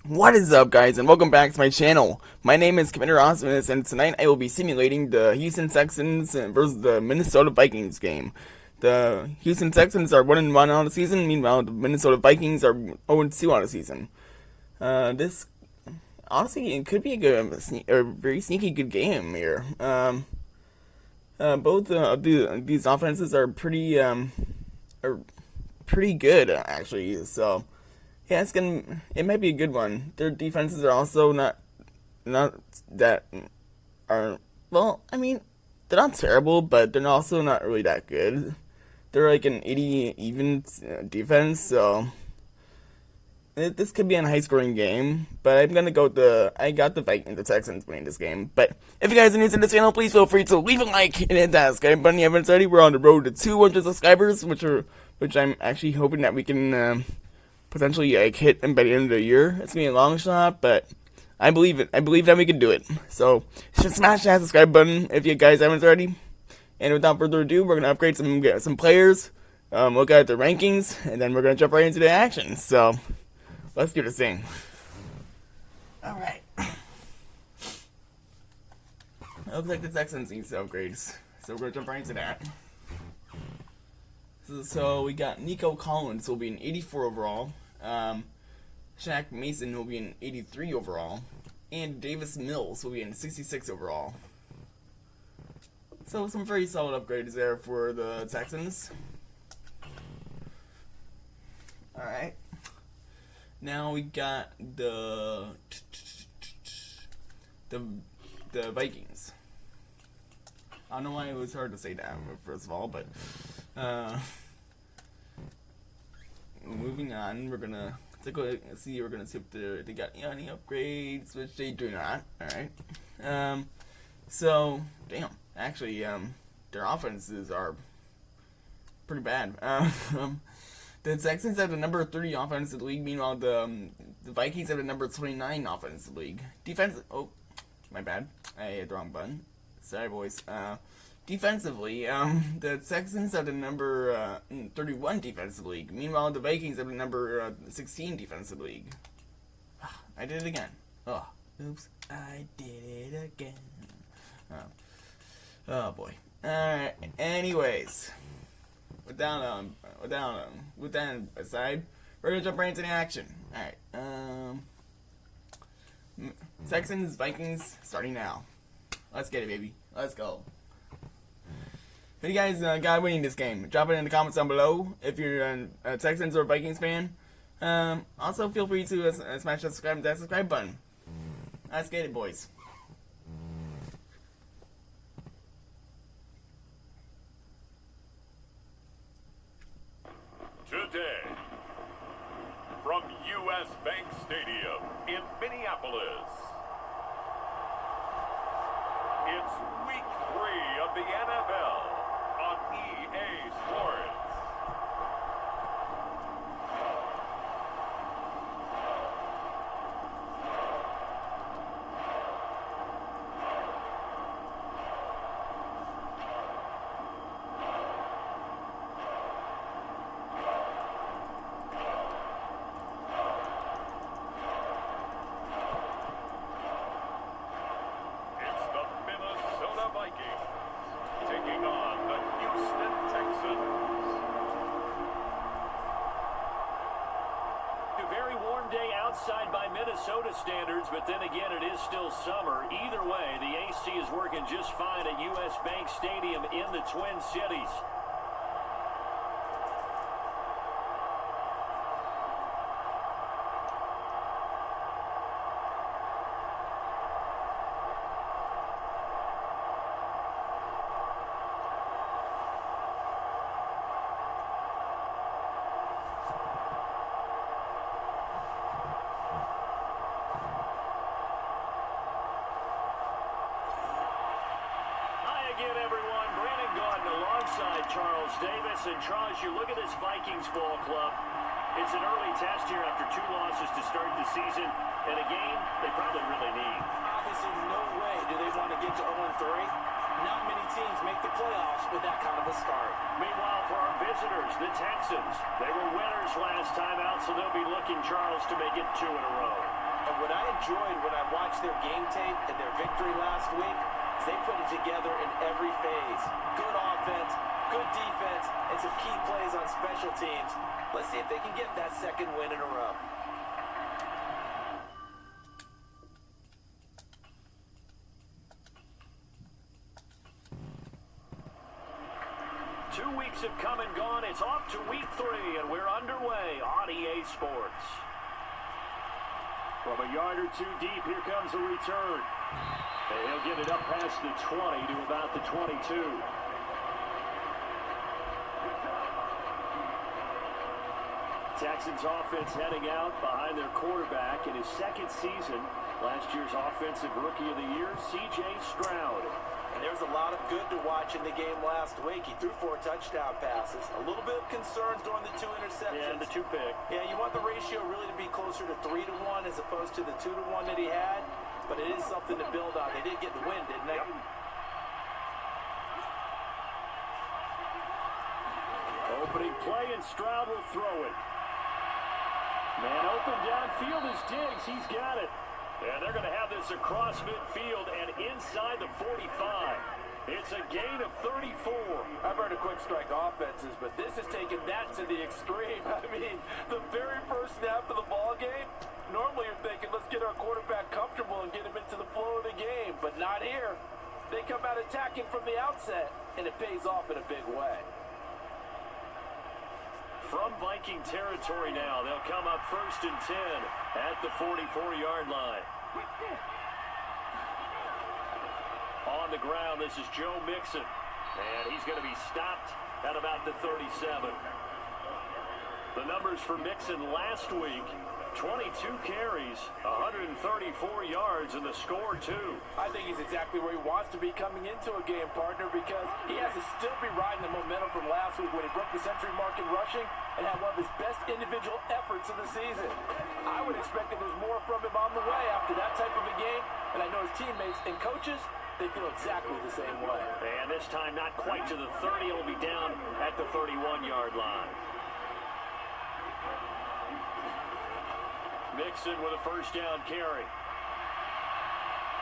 What is up, guys, and welcome back to my channel. My name is Commander Osmus, and tonight I will be simulating the Houston Texans versus the Minnesota Vikings game. The Houston Texans are 1-1 on the season, meanwhile the Minnesota Vikings are 0-2 on the season. This honestly it could be a very sneaky good game here. Both these offenses are pretty good actually. So. Yeah, it might be a good one. Their defenses are also not that are well. I mean, they're not terrible, but they're also not really that good. They're like an 80 even defense, so this could be a high scoring game. But I'm gonna go with I got the Texans winning this game. But if you guys are new to the channel, please feel free to leave a like and hit that subscribe button. If you haven't already, we're on the road to 200 subscribers, which I'm actually hoping that we can. Potentially hit by the end of the year. It's gonna be a long shot, but I believe it. I believe that we can do it. So just smash that subscribe button if you guys haven't already. And without further ado, we're gonna upgrade some players, look at the rankings, and then we're gonna jump right into the action. So let's do this thing. All right. Looks like the Texans need some upgrades, so we're gonna jump right into that. So we got Nico Collins will be an 84 overall. Shaq Mason will be an 83 overall, and Davis Mills will be in 66 overall. So some very solid upgrades there for the Texans. Alright. Now we got the Vikings. I don't know why it was hard to say that first of all, but moving on, we're gonna take a look and see. We're gonna see if they got any upgrades, which they do not. All right. So damn, actually, their offenses are pretty bad. The Texans have the number 30 offense in the league. Meanwhile, the Vikings have the number 29 offense in the league. Defense. Oh, my bad. I hit the wrong button. Sorry, boys. Defensively, the Texans have the number 31 defensive league. Meanwhile, the Vikings have the number 16 defensive league. I did it again. Oh, oops, I did it again. Oh boy. All right. Anyways, with that aside, we're gonna jump right into the action. All right. Texans Vikings starting now. Let's get it, baby. Let's go. If you guys got winning this game, drop it in the comments down below if you're a Texans or Vikings fan. Also, feel free to smash that subscribe button. Let's get it, boys. Today, from U.S. Bank Stadium in Minneapolis, it's week 3 of the NFL on EA Sports. It's the Minnesota Vikings taking on the Houston Texans. A very warm day outside by Minnesota standards, but then again, it is still summer. Either way, the AC is working just fine at U.S. Bank Stadium in the Twin Cities. Again, everyone, Brandon Gaudin alongside Charles Davis. And Charles, you look at this Vikings ball club. It's an early test here after 2 losses to start the season, and a game they probably really need. Obviously, no way do they want to get to 0-3. Not many teams make the playoffs with that kind of a start. Meanwhile, for our visitors, the Texans, they were winners last time out, so they'll be looking, Charles, to make it 2 in a row. enjoyed when I watched their game tape and their victory last week is they put it together in every phase. Good offense, good defense, and some key plays on special teams. Let's see if they can get that second win in a row. Two weeks have come and gone. It's off to week 3, and we're underway on EA Sports. From a yard or two deep, here comes a return. And he'll get it up past the 20 to about the 22. Texans offense heading out behind their quarterback in his second season. Last year's Offensive Rookie of the Year, C.J. Stroud. And there's a lot of good to watch in the game last week. He threw 4 touchdown passes. A little bit of concern during the 2 interceptions. Yeah, and the 2 pick. Yeah, you want the ratio really to be closer to 3-to-1 as opposed to the 2-to-1 that he had. But it is something to build on. They did get the win, didn't they? Yep. Opening play, and Stroud will throw it. Man open downfield is Diggs. He's got it. And they're going to have this across midfield and inside the 45. It's a gain of 34. I've heard of quick strike offenses, but this is taking that to the extreme. I mean, the very first snap of the ball game, normally you're thinking, let's get our quarterback comfortable and get him into the flow of the game, but not here. They come out attacking from the outset, and it pays off in a big way. From Viking territory now, they'll come up 1st and 10 at the 44-yard line. On the ground, this is Joe Mixon, and he's going to be stopped at about the 37. The numbers for Mixon last week, 22 carries, 134 yards, and the score, too. I think he's exactly where he wants to be coming into a game, partner, because he has to still be riding the momentum from last week when he broke the century mark in rushing and had one of his best individual efforts of the season. I would expect that there's more from him on the way after that type of a game, and I know his teammates and coaches, they feel exactly the same way. And this time not quite to the 30. It'll be down at the 31-yard line. Mixon with a first down carry.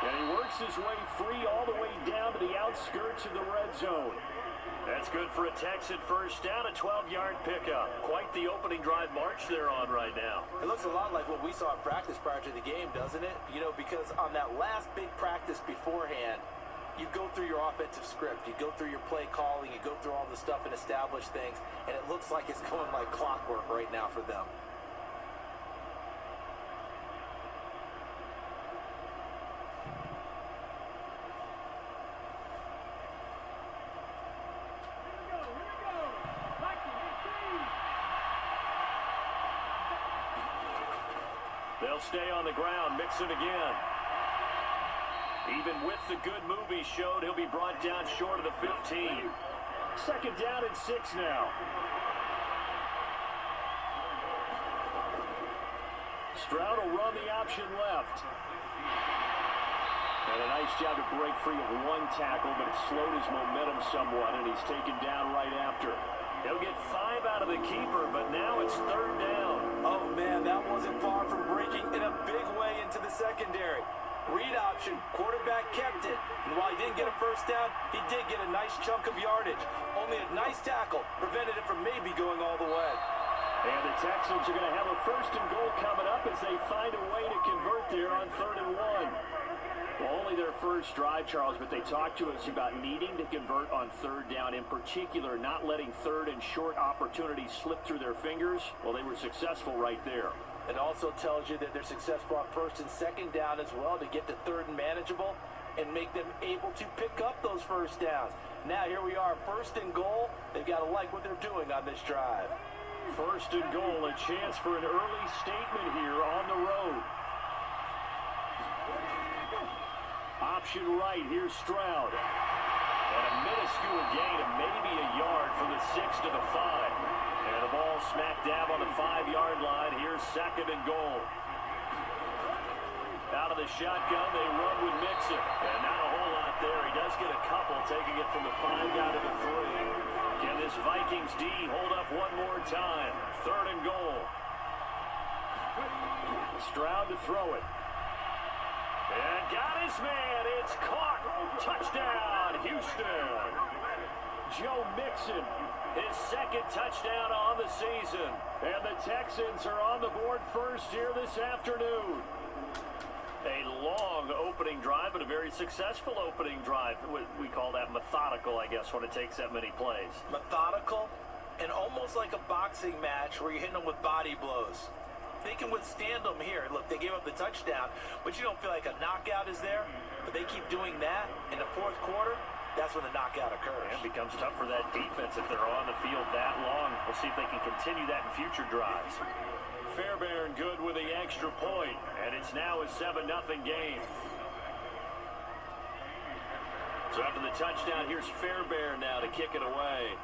And he works his way free all the way down to the outskirts of the red zone. That's good for a Texan first down, a 12-yard pickup. Quite the opening drive march they're on right now. It looks a lot like what we saw in practice prior to the game, doesn't it? You know, because on that last big practice beforehand, you go through your offensive script, you go through your play calling, you go through all the stuff and establish things, and it looks like it's going like clockwork right now for them. They'll stay on the ground. Mixon again. Even with the good move he showed, he'll be brought down short of the 15. Second down and 6 now. Stroud will run the option left. And a nice job to break free of one tackle, but it slowed his momentum somewhat, and he's taken down right after. He'll get 5 out of the keeper, but now it's 3rd down. Oh, man, that wasn't far from breaking in a big way into the secondary. Read option, quarterback kept it. And while he didn't get a first down, he did get a nice chunk of yardage. Only a nice tackle prevented it from maybe going all the way. And the Texans are going to have a 1st and goal coming up as they find a way to convert there on 3rd and 1. Well, only their first drive, Charles, but they talked to us about needing to convert on 3rd down, in particular, not letting 3rd and short opportunities slip through their fingers. Well, they were successful right there. It also tells you that they're successful on 1st and 2nd down as well to get to 3rd and manageable and make them able to pick up those first downs. Now, here we are, 1st and goal. They've got to like what they're doing on this drive. 1st and goal, a chance for an early statement here on the road. Option right, here's Stroud. And a minuscule gain of maybe a yard from the 6 to the 5. And the ball smack dab on the 5-yard line. Here's 2nd and goal. Out of the shotgun, they run with Mixon. And not a whole lot there. He does get a couple, taking it from the 5 down to the 3. Can this Vikings D hold up one more time? 3rd and goal. Stroud to throw it. And got his man. It's caught. Touchdown, Houston. Joe Mixon, his second touchdown on the season. And the Texans are on the board first here this afternoon. A long opening drive, but a very successful opening drive. We call that methodical, I guess, when it takes that many plays. Methodical and almost like a boxing match where you're hitting them with body blows. They can withstand them here. Look, they gave up the touchdown, but you don't feel like a knockout is there. But they keep doing that in the fourth quarter. That's when the knockout occurs. And it becomes tough for that defense if they're on the field that long. We'll see if they can continue that in future drives. Fairbairn good with the extra point, and it's now a 7-0 game. So after the touchdown, here's Fairbairn now to kick it away.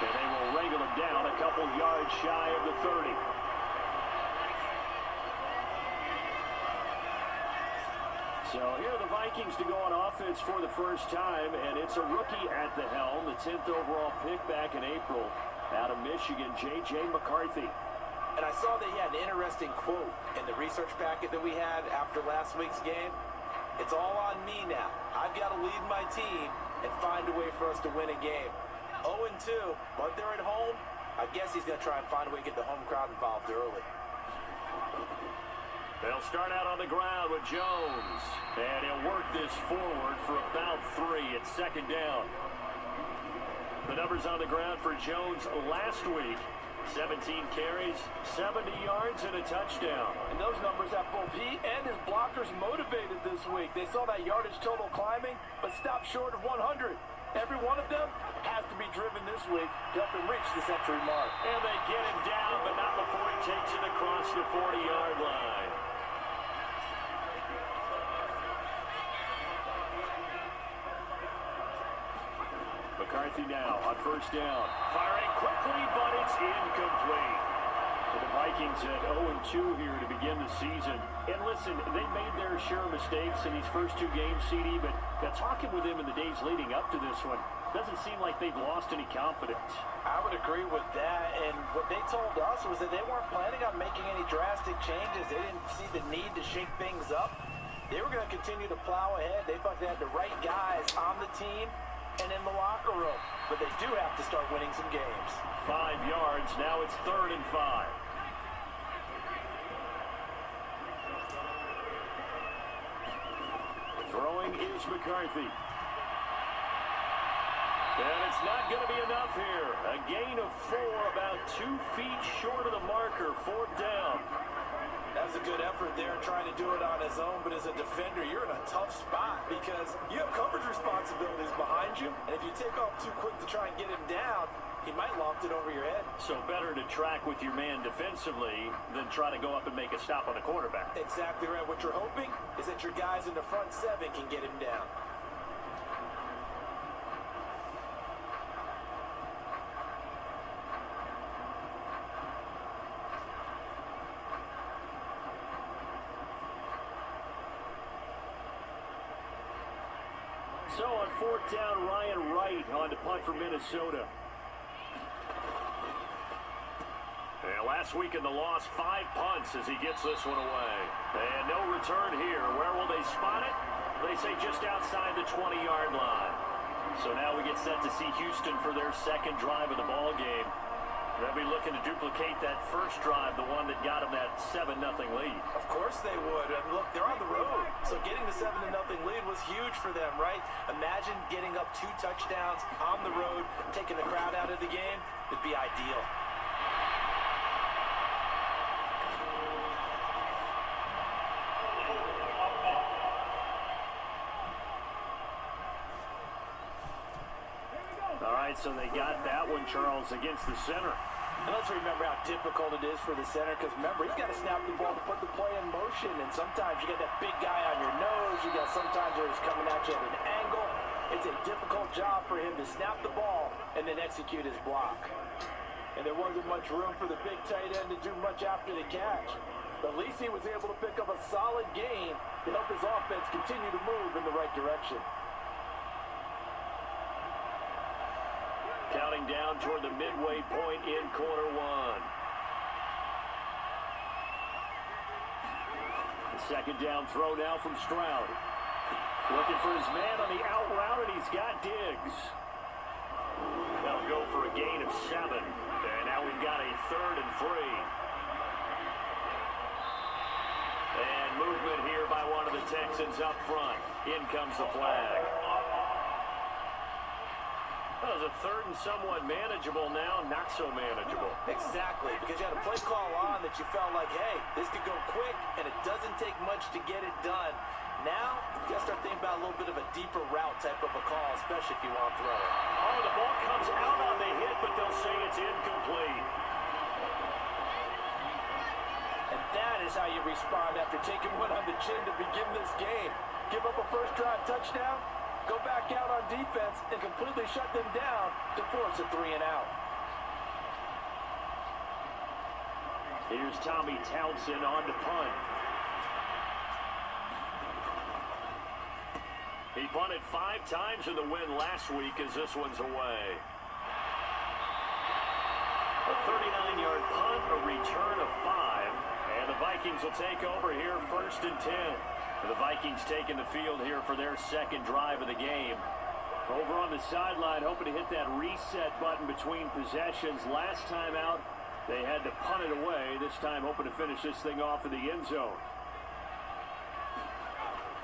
And they will wrangle him down a couple yards shy of the 30. So here are the Vikings to go on offense for the first time, and it's a rookie at the helm, the 10th overall pick back in April out of Michigan, J.J. McCarthy. And I saw that he had an interesting quote in the research packet that we had after last week's game. It's all on me now. I've got to lead my team and find a way for us to win a game. 0-2, but they're at home. I guess he's going to try and find a way to get the home crowd involved early. They'll start out on the ground with Jones. And he'll work this forward for about 3. It's second down. The numbers on the ground for Jones last week. 17 carries, 70 yards, and a touchdown. And those numbers have both he and his blockers motivated this week. They saw that yardage total climbing, but stopped short of 100. Every one of them has to be driven this week to help him reach the century mark. And they get him down, but not before he takes it across the 40-yard line. McCarthy now on first down. Firing quickly, but it's incomplete. The Vikings at 0-2 here to begin the season. And listen, they made their share of mistakes in these first 2 games, CD, but talking with them in the days leading up to this one, doesn't seem like they've lost any confidence. I would agree with that, and what they told us was that they weren't planning on making any drastic changes. They didn't see the need to shake things up. They were going to continue to plow ahead. They thought they had the right guys on the team and in the locker room, but they do have to start winning some games. 5 yards, now it's 3rd and 5. Throwing is McCarthy. And it's not going to be enough here. A gain of 4, about 2 feet short of the marker, 4th down. That's a good effort there, trying to do it on his own, but as a defender, you're in a tough spot because you have coverage responsibilities behind you, and if you take off too quick to try and get him down, he might loft it over your head. So better to track with your man defensively than try to go up and make a stop on the quarterback. Exactly right. What you're hoping is that your guys in the front 7 can get him down. So on 4th down, Ryan Wright on to punt for Minnesota. And last week in the loss, 5 punts as he gets this one away. And no return here. Where will they spot it? They say just outside the 20-yard line. So now we get set to see Houston for their second drive of the ball game. They'll be looking to duplicate that first drive, the one that got them that 7-0 lead. Of course they would. And look, they're on the road. So getting the 7-0 lead was huge for them, right? Imagine getting up 2 touchdowns on the road, taking the crowd out of the game. It'd be ideal. All right, so they got that one, Charles, against the center. And let's remember how difficult it is for the center, because remember, he's got to snap the ball to put the play in motion, and sometimes you got that big guy on your nose, you got sometimes where he's coming at you at an angle. It's a difficult job for him to snap the ball and then execute his block. And there wasn't much room for the big tight end to do much after the catch. But at least he was able to pick up a solid gain to help his offense continue to move in the right direction. Counting down toward the midway point in quarter 1. Second down throw now from Stroud. Looking for his man on the out route, and he's got Diggs. That'll go for a gain of 7. And now we've got a 3rd and 3. And movement here by one of the Texans up front. In comes the flag. That was a 3rd and somewhat manageable, now not so manageable. Exactly, because you had a play call on that you felt like, hey, this could go quick, and it doesn't take much to get it done. Now, you got to start thinking about a little bit of a deeper route type of a call, especially if you want to throw it. Oh, the ball comes out on the hit, but they'll say it's incomplete. And that is how you respond after taking one on the chin to begin this game. Give up a first drive touchdown, go back out on defense, and completely shut them down to force a 3 and out. Here's Tommy Townsend on to punt. He punted 5 times in the win last week as this one's away. A 39-yard punt, a return of 5, and the Vikings will take over here 1st and 10. The Vikings taking the field here for their second drive of the game. Over on the sideline, hoping to hit that reset button between possessions. Last time out, they had to punt it away. This time, hoping to finish this thing off in the end zone.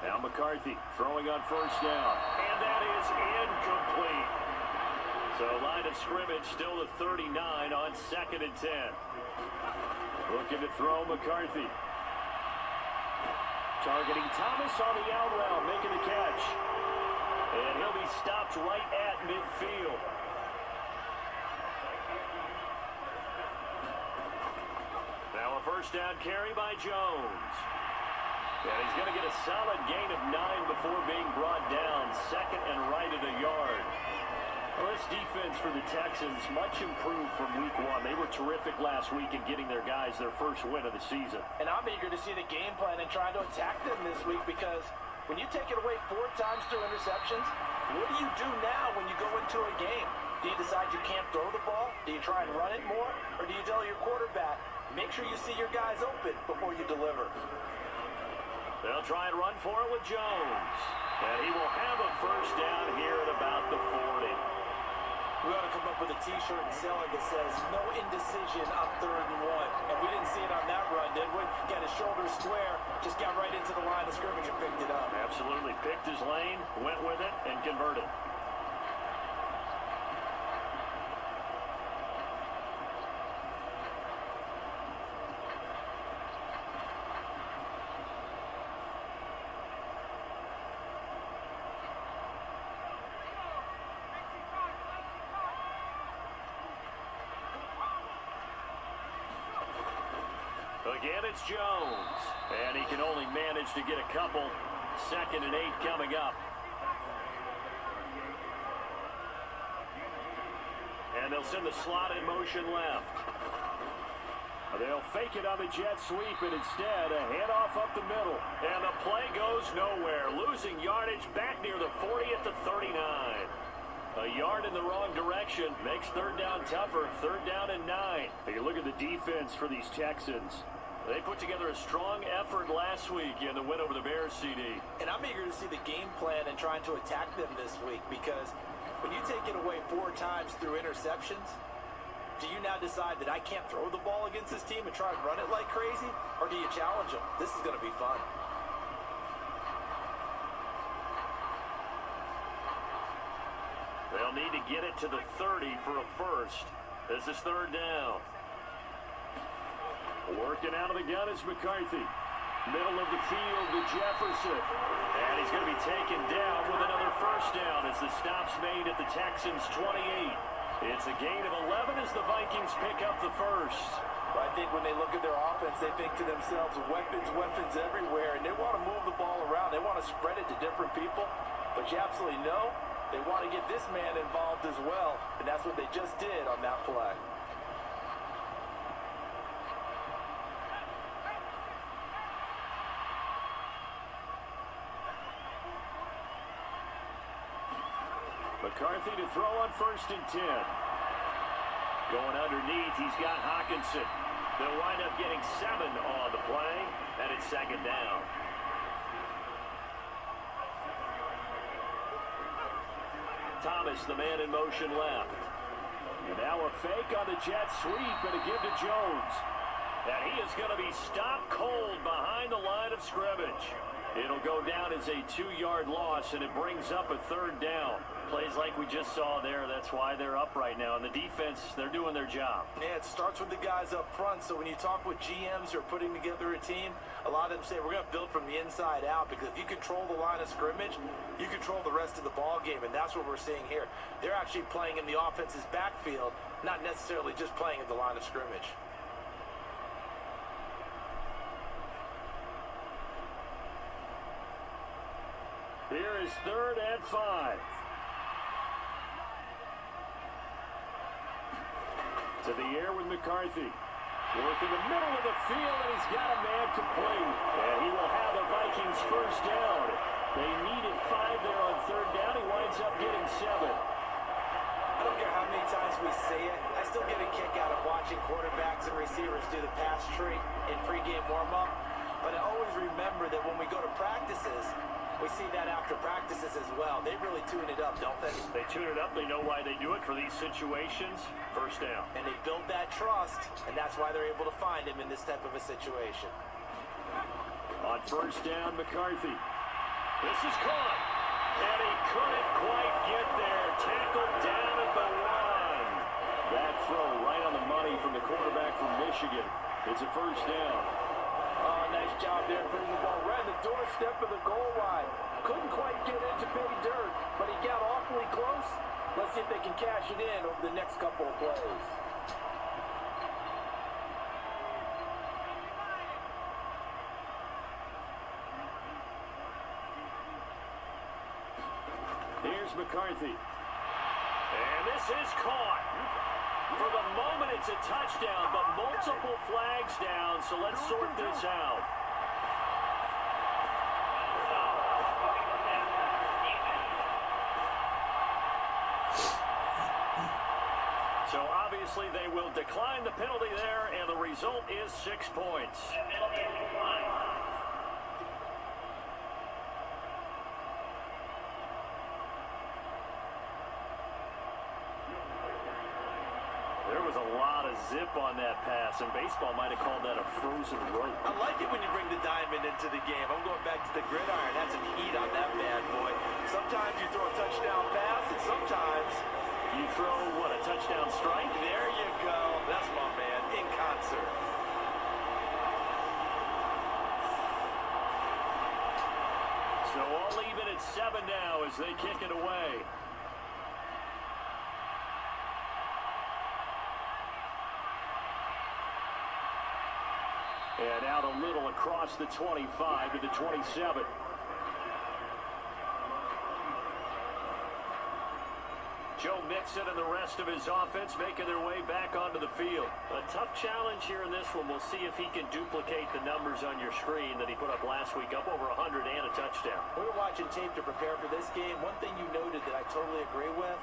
Now McCarthy throwing on 1st down. And that is incomplete. So line of scrimmage still at 39 on 2nd and 10. Looking to throw McCarthy. Targeting Thomas on the out route, making the catch. And he'll be stopped right at midfield. Now a 1st down carry by Jones. And he's going to get a solid gain of 9 before being brought down. 2nd and right at a yard. Well, this defense for the Texans, much improved from week 1. They were terrific last week in getting their guys their first win of the season. And I'm eager to see the game plan and try to attack them this week, because when you take it away 4 times through interceptions, what do you do now when you go into a game? Do you decide you can't throw the ball? Do you try and run it more? Or do you tell your quarterback, make sure you see your guys open before you deliver? They'll try and run for it with Jones. And he will have a 1st down here at about the 40. We ought to come up with a T-shirt and sell it that says, no indecision on 3rd and 1. And we didn't see it on that run, did we? Got his shoulders square, just got right into the line of scrimmage and picked it up. Absolutely. Picked his lane, went with it, and converted. Again, it's Jones. And he can only manage to get a couple. 2nd and 8 coming up. And they'll send the slot in motion left. They'll fake it on the jet sweep, and instead a handoff up the middle. And the play goes nowhere. Losing yardage back near the 40 at the 39. A yard in the wrong direction makes 3rd down tougher. 3rd down and 9. Take a look at the defense for these Texans. They put together a strong effort last week in the win over the Bears, CD. And I'm eager to see the game plan and trying to attack them this week, because when you take it away 4 times through interceptions, do you now decide that I can't throw the ball against this team and try and run it like crazy? Or do you challenge them? This is going to be fun. They'll need to get it to the 30 for a 1st. This is 3rd down. Working out of the gun is McCarthy. Middle of the field to Jefferson. And he's going to be taken down with another 1st down as the stop's made at the Texans' 28. It's a gain of 11 as the Vikings pick up the 1st. I think when they look at their offense, they think to themselves, weapons, weapons everywhere, and they want to move the ball around. They want to spread it to different people. But you absolutely know they want to get this man involved as well, and that's what they just did on that play. McCarthy to throw on 1st and 10. Going underneath, he's got Hawkinson. They'll wind up getting 7 on the play, and it's second down. Thomas, the man in motion left. And now a fake on the jet sweep and a give to Jones. And he is going to be stopped cold behind the line of scrimmage. It'll go down as a 2-yard loss, and it brings up a third down. Plays like we just saw there, that's why they're up right now. And the defense, they're doing their job. Yeah, it starts with the guys up front. So when you talk with GMs who are putting together a team, a lot of them say we're going to build from the inside out, because if you control the line of scrimmage, you control the rest of the ball game, and that's what we're seeing here. They're actually playing in the offense's backfield, not necessarily just playing at the line of scrimmage. Here is 3rd and 5. To the air with McCarthy. Working the middle of the field, and he's got a man complete. And he will have the Vikings first down. They needed 5 there on 3rd down. He winds up getting 7. I don't care how many times we say it, I still get a kick out of watching quarterbacks and receivers do the pass tree in pregame warm-up. But I always remember that when we go to practices, we see that after practices as well. They really tune it up, don't they? They tune it up. They know why they do it for these situations. First down. And they build that trust, and that's why they're able to find him in this type of a situation. On first down, McCarthy. This is caught. And he couldn't quite get there. Tackled down at the 1. That throw right on the money from the quarterback from Michigan. It's a first down. Oh, nice job there putting the ball right on the doorstep of the goal line. Couldn't quite get in to pay dirt, but he got awfully close. Let's see if they can cash it in over the next couple of plays. Here's McCarthy. And this is caught. For the moment, it's a touchdown, but multiple flags down, so let's sort this out. So obviously they will decline the penalty there, and the result is 6 points. There was a lot of zip on that pass, and baseball might have called that a frozen rope. I like it when you bring the diamond into the game. I'm going back to the gridiron. Had some heat on that bad boy. Sometimes you throw a touchdown pass, and sometimes you throw, what, a touchdown strike? There you go. That's my man, in concert. So all even at 7 now as they kick it away. And out a little across the 25 to the 27. Joe Mixon and the rest of his offense making their way back onto the field. A tough challenge here in this one. We'll see if he can duplicate the numbers on your screen that he put up last week, up over 100 and a touchdown. We were watching tape to prepare for this game. One thing you noted that I totally agree with,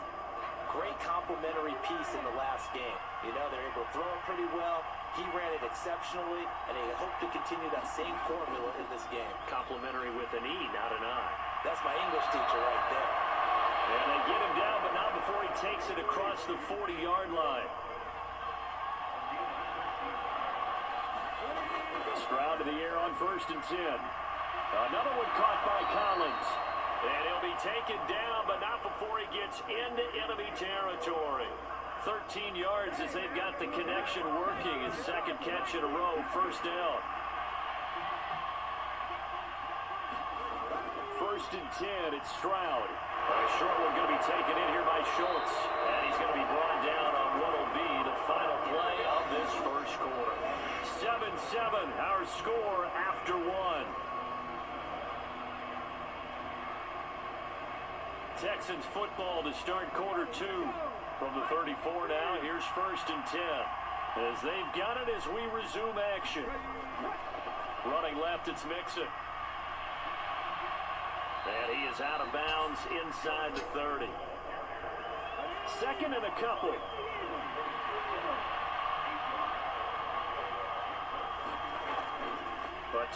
great complimentary piece in the last game. You know, they're able to throw it pretty well. He ran it exceptionally, and they hope to continue that same formula in this game. Complimentary with an E, not an I. That's my English teacher right there. And they get him down, but not before he takes it across the 40-yard line. Stroud to the air on 1st and 10. Another one caught by Collins. And he'll be taken down, but not before he gets into enemy territory. 13 yards as they've got the connection working. His second catch in a row, first down. 1st and 10, it's Stroud. A short one going to be taken in here by Schultz. And he's going to be brought down on what will be the final play of this first quarter. 7-7, our score after 1. Texans football to start quarter 2. From the 34 now, here's 1st and 10. As they've got it as we resume action. Running left, it's Mixon. And he is out of bounds inside the 30. 2nd and a couple.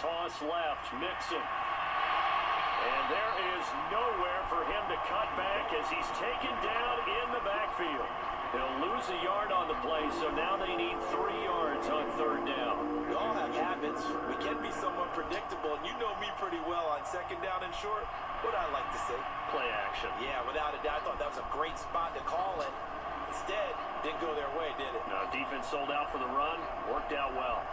toss left, Mixon. And there is nowhere for him to cut back as he's taken down in the backfield. He'll lose a yard on the play, so now they need 3 yards on third down. We all have habits. We can be somewhat predictable, and you know me pretty well on second down and short. What I like to say? Play action. Yeah, without a doubt. I thought that was a great spot to call it. Instead, didn't go their way, did it? Now, defense sold out for the run. Worked out well.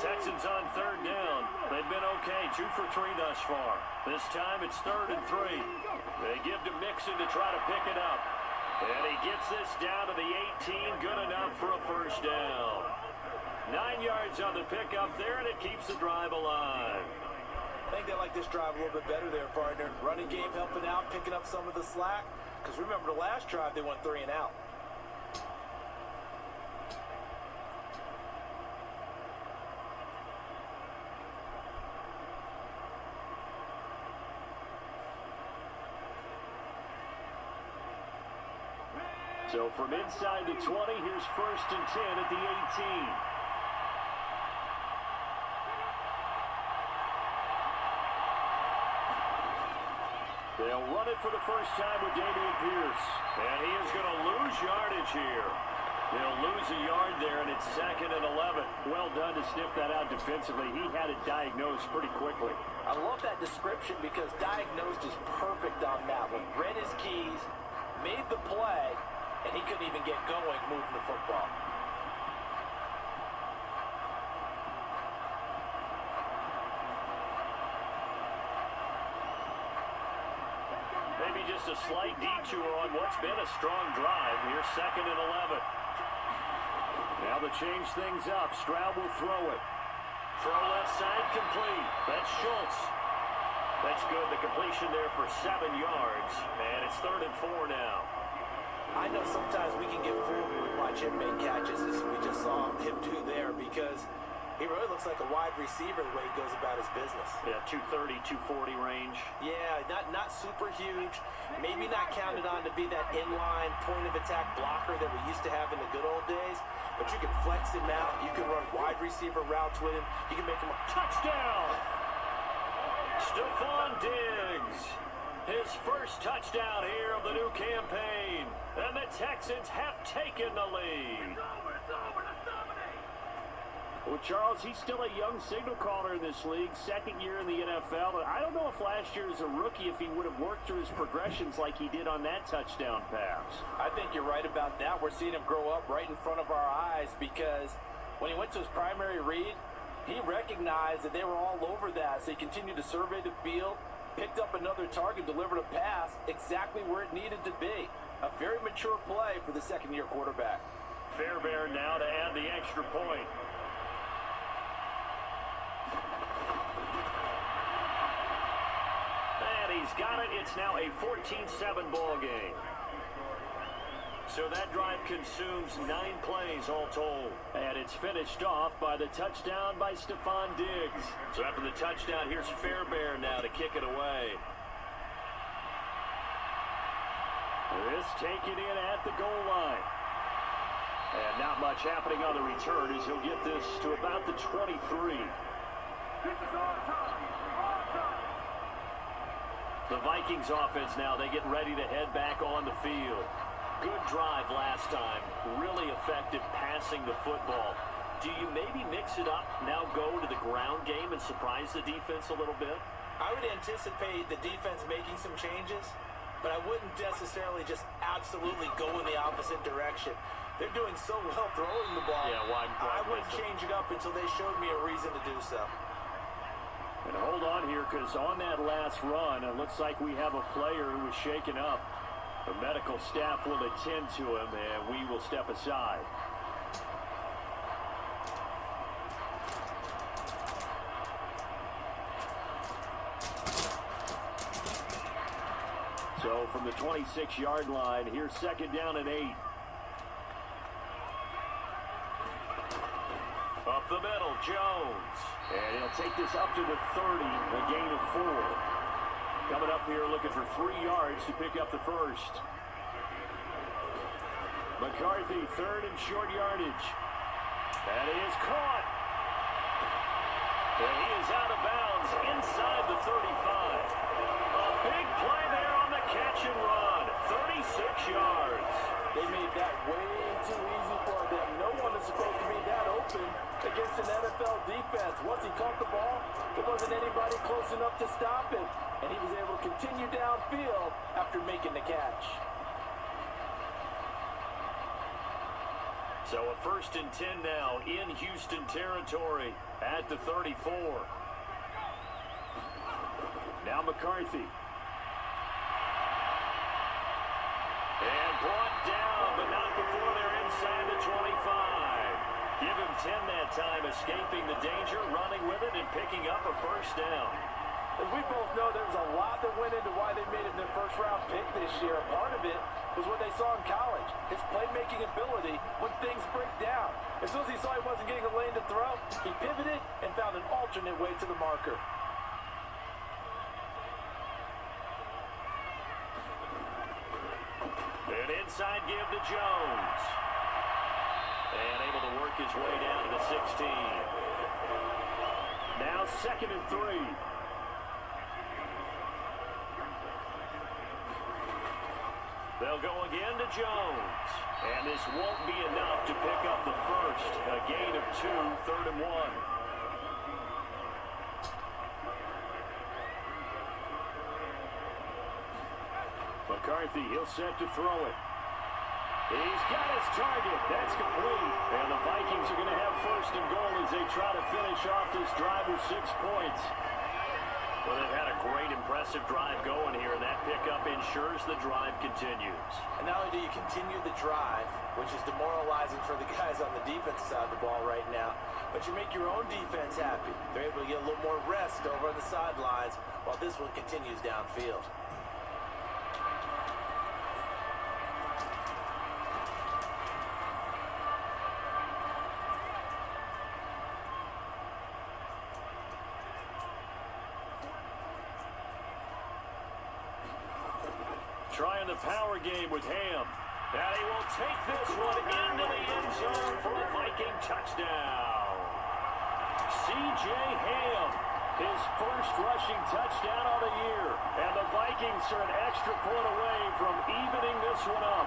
Texans on third down. They've been okay, 2 for 3 thus far. This time it's 3rd and 3. They give to Mixon to try to pick it up. And he gets this down to the 18, good enough for a first down. 9 yards on the pickup there, and it keeps the drive alive. I think they like this drive a little bit better there, partner. Running game helping out, picking up some of the slack. Because remember the last drive, they went 3 and out. So from inside the 20, here's 1st and 10 at the 18. They'll run it for the first time with Dameon Pierce. And he is going to lose yardage here. They'll lose a yard there, and it's 2nd and 11. Well done to sniff that out defensively. He had it diagnosed pretty quickly. I love that description because diagnosed is perfect on that one. Read his keys, made the play, and he couldn't even get going moving the football. Maybe just a slight detour on what's been a strong drive. Here's 2nd and 11. Now to change things up, Stroud will throw it. Throw left side complete. That's Schultz. That's good. The completion there for 7 yards. And it's 3rd and 4 now. I know sometimes we can get fooled when we watch him make catches, as we just saw him do there, because he really looks like a wide receiver the way he goes about his business. Yeah, 230, 240 range. Yeah, not super huge. Maybe not counted on to be that inline point-of-attack blocker that we used to have in the good old days, but you can flex him out. You can run wide receiver routes with him. You can make him a touchdown. Stephon Diggs. His first touchdown here of the new campaign. And the Texans have taken the lead. Well, Charles, he's still a young signal caller in this league, 2nd year in the NFL. And I don't know if last year as a rookie, if he would have worked through his progressions like he did on that touchdown pass. I think you're right about that. We're seeing him grow up right in front of our eyes because when he went to his primary read, he recognized that they were all over that. So he continued to survey the field, picked up another target, delivered a pass exactly where it needed to be. A very mature play for the 2nd-year quarterback. Fairbairn now to add the extra point. And he's got it. It's now a 14-7 ball game. So that drive consumes 9 plays all told. And it's finished off by the touchdown by Stephon Diggs. So after the touchdown, here's Fairbairn now to kick it away. This taken in at the goal line. And not much happening on the return as he'll get this to about the 23. The Vikings offense now, they get ready to head back on the field. Good drive last time. Really effective passing the football. Do you maybe mix it up, now go to the ground game and surprise the defense a little bit? I would anticipate the defense making some changes, but I wouldn't necessarily just absolutely go in the opposite direction. They're doing so well throwing the ball. Yeah, wide I wouldn't change it up until they showed me a reason to do so. And hold on here, because on that last run, it looks like we have a player who was shaken up. The medical staff will attend to him, and we will step aside. So from the 26-yard line, here's 2nd down and 8. Up the middle, Jones. And he'll take this up to the 30, a gain of 4. Coming up here looking for 3 yards to pick up the first. McCarthy, third and short yardage. That is caught. And he is out of bounds inside the 35. A big play there on the catch and run. 36 yards. They made that way too easy for them. No one is supposed to be that open against an NFL defense. Once he caught the ball, there wasn't anybody close enough to stop him. And he was able to continue downfield after making the catch. So a 1st and 10 now in Houston territory at the 34. Now McCarthy. And brought down, but not before they're inside the 25. Give him 10 that time, escaping the danger, running with it, and picking up a first down. As we both know, there's a lot that went into why they made it their first-round pick this year. Part of it was what they saw in college, his playmaking ability when things break down. As soon as he saw he wasn't getting a lane to throw, he pivoted and found an alternate way to the marker. An inside give to Jones. And able to work his way down to the 16. Now 2nd and 3. They'll go again to Jones. And this won't be enough to pick up the first. A gain of 2, 3rd and 1. McCarthy, he'll set to throw it. He's got his target. That's complete. And the Vikings are going to have 1st and goal as they try to finish off this drive with 6 points. Well, they've had a great, impressive drive going here, and that pickup ensures the drive continues. And not only do you continue the drive, which is demoralizing for the guys on the defensive side of the ball right now, but you make your own defense happy. They're able to get a little more rest over on the sidelines while this one continues downfield. Trying the power game with Ham. And he will take this one into the end zone for a Viking touchdown. C.J. Ham, his first rushing touchdown of the year. And the Vikings are an extra point away from evening this one up.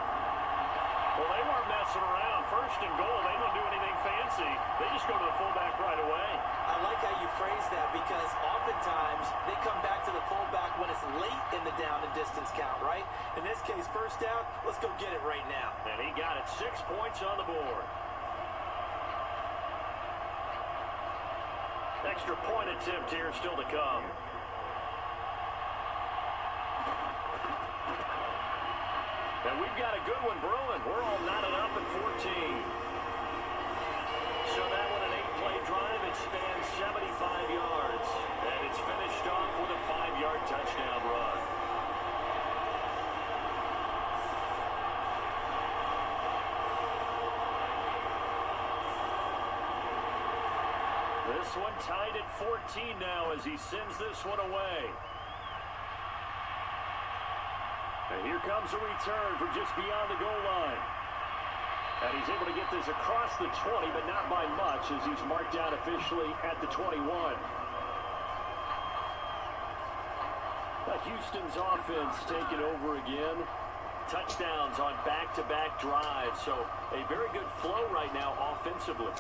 Well, they weren't messing around. 1st and goal, they don't do anything fancy. They just go to the fullback right away. I like how you phrase that because oftentimes they come back to the fullback when it's late in the down and distance count, right? In this case, 1st down, let's go get it right now. And he got it. 6 points on the board. Extra point attempt here still to come. And we've got a good one brewing. We're all knotted up at 14. So that one an 8-play drive. It spans 75 yards. And it's finished off with a 5-yard touchdown run. This one tied at 14 now as he sends this one away. And here comes a return from just beyond the goal line. And he's able to get this across the 20, but not by much as he's marked down officially at the 21. But Houston's offense taking over again. Touchdowns on back-to-back drives. So a very good flow right now offensively.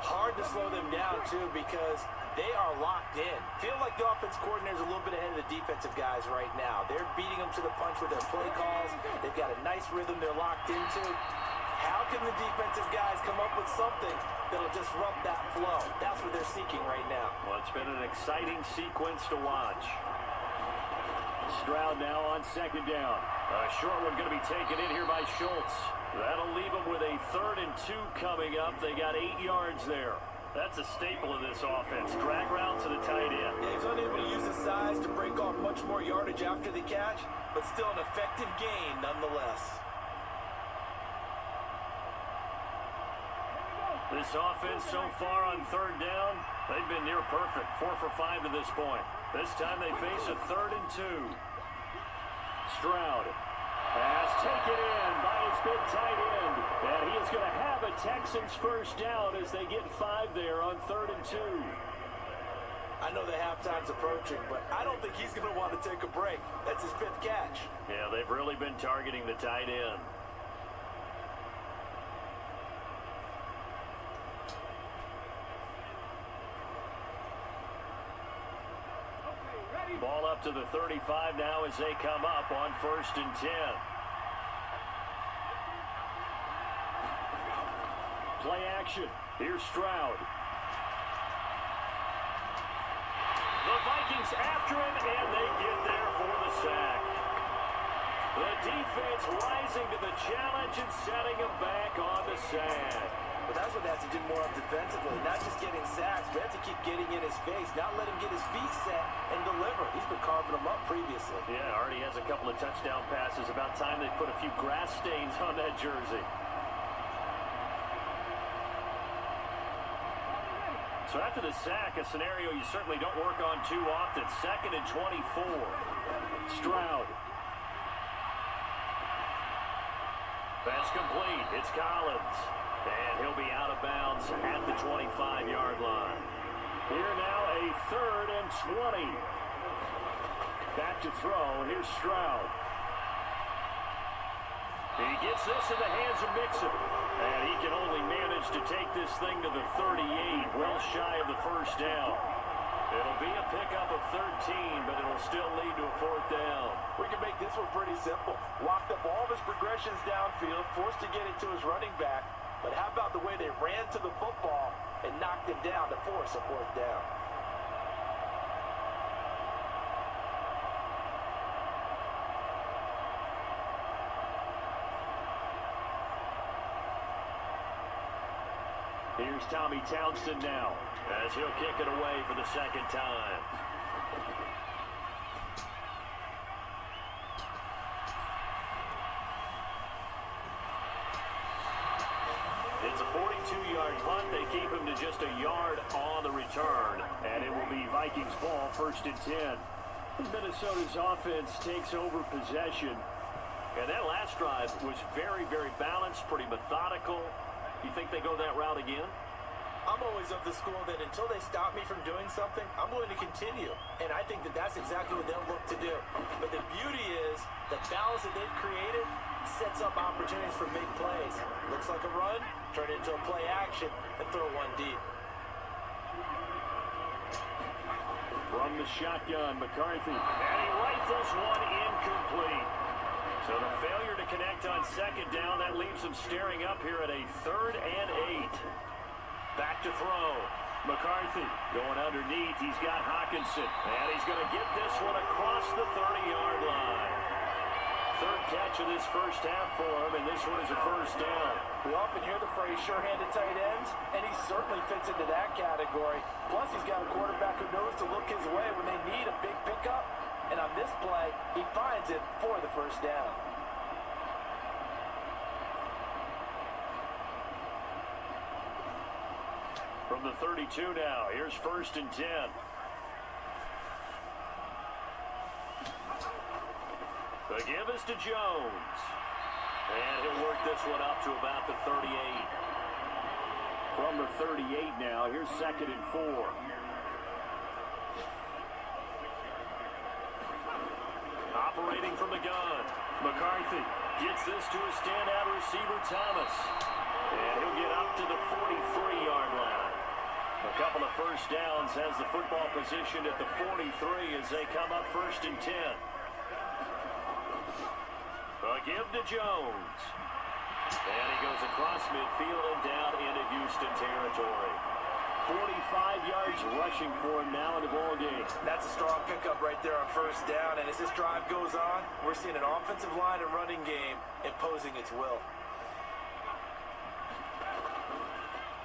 Hard to slow them down, too, because they are locked in. Feel like the offense coordinator is a little bit ahead of the defensive guys right now. They're beating them to the punch with their play calls. They've got a nice rhythm they're locked into. How can the defensive guys come up with something that'll disrupt that flow? That's what they're seeking right now. Well, it's been an exciting sequence to watch. Stroud now on 2nd down. A short one going to be taken in here by Schultz. That'll leave them with a 3rd and 2 coming up. They got 8 yards there. That's a staple of this offense. Drag route to the tight end. Yeah, he's unable to use his size to break off much more yardage after the catch, but still an effective gain nonetheless. The This offense so far on third down, they've been near perfect. 4 for 5 to this point. This time they face a 3rd and 2. Stroud. Pass taken in by his big tight end. And he is going to have a Texans first down as they get 5 there on 3rd and 2. I know the halftime's approaching, but I don't think he's going to want to take a break. That's his 5th catch. Yeah, they've really been targeting the tight end. Ball up to the 35 now as they come up on 1st and 10. Play action. Here's Stroud. The Vikings after him, and they get there for the sack. The defense rising to the challenge and setting him back on the sack. But that's what they have to do more of defensively, not just getting sacks, but have to keep getting in his face, not let him get his feet set and deliver. He's been carving them up previously. Yeah, already has a couple of touchdown passes. About time they put a few grass stains on that jersey. So after the sack, a scenario you certainly don't work on too often. 2nd and 24. Stroud. Pass complete. It's Collins. And he'll be out of bounds at the 25-yard line. Here now a 3rd and 20. Back to throw. Here's Stroud. He gets this in the hands of Mixon. And he can only manage to take this thing to the 38, well shy of the first down. It'll be a pickup of 13, but it'll still lead to a 4th down. We can make this one pretty simple. Locked up all of his progressions downfield, forced to get it to his running back. But how about the way they ran to the football and knocked him down to force a 4th down? Here's Tommy Townsend now, as he'll kick it away for the 2nd time. It's a 42-yard punt. They keep him to just a yard on the return, and it will be Vikings ball, 1st and 10. Minnesota's offense takes over possession, and that last drive was very, very balanced, pretty methodical. You think they go that route again? I'm always of the school that until they stop me from doing something, I'm going to continue. And I think that that's exactly what they'll look to do. But the beauty is the balance that they've created sets up opportunities for big plays. Looks like a run, turn it into a play action, and throw one deep. From the shotgun, McCarthy. And he rifles one incomplete. So the failure to connect on 2nd down, that leaves him staring up here at a 3rd and 8. Back to throw. McCarthy going underneath. He's got Hawkinson. And he's going to get this one across the 30-yard line. 3rd catch of this first half for him, and this one is a 1st down. We often hear the phrase sure-handed tight ends, and he certainly fits into that category. Plus, he's got a quarterback who knows to look his way when they need a big pickup. And on this play, he finds it for the 1st down. From the 32 now, here's 1st and 10. The give is to Jones. And he'll work this one up to about the 38. From the 38 now, here's 2nd and 4. Operating from the gun. McCarthy gets this to his standout receiver, Thomas. And he'll get up to the 43-yard line. A couple of 1st downs has the football positioned at the 43 as they come up 1st and 10. A give to Jones. And he goes across midfield and down into Houston territory. 45 yards rushing for him now in the ball game. That's a strong pickup right there on 1st down. And as this drive goes on, we're seeing an offensive line and running game imposing its will.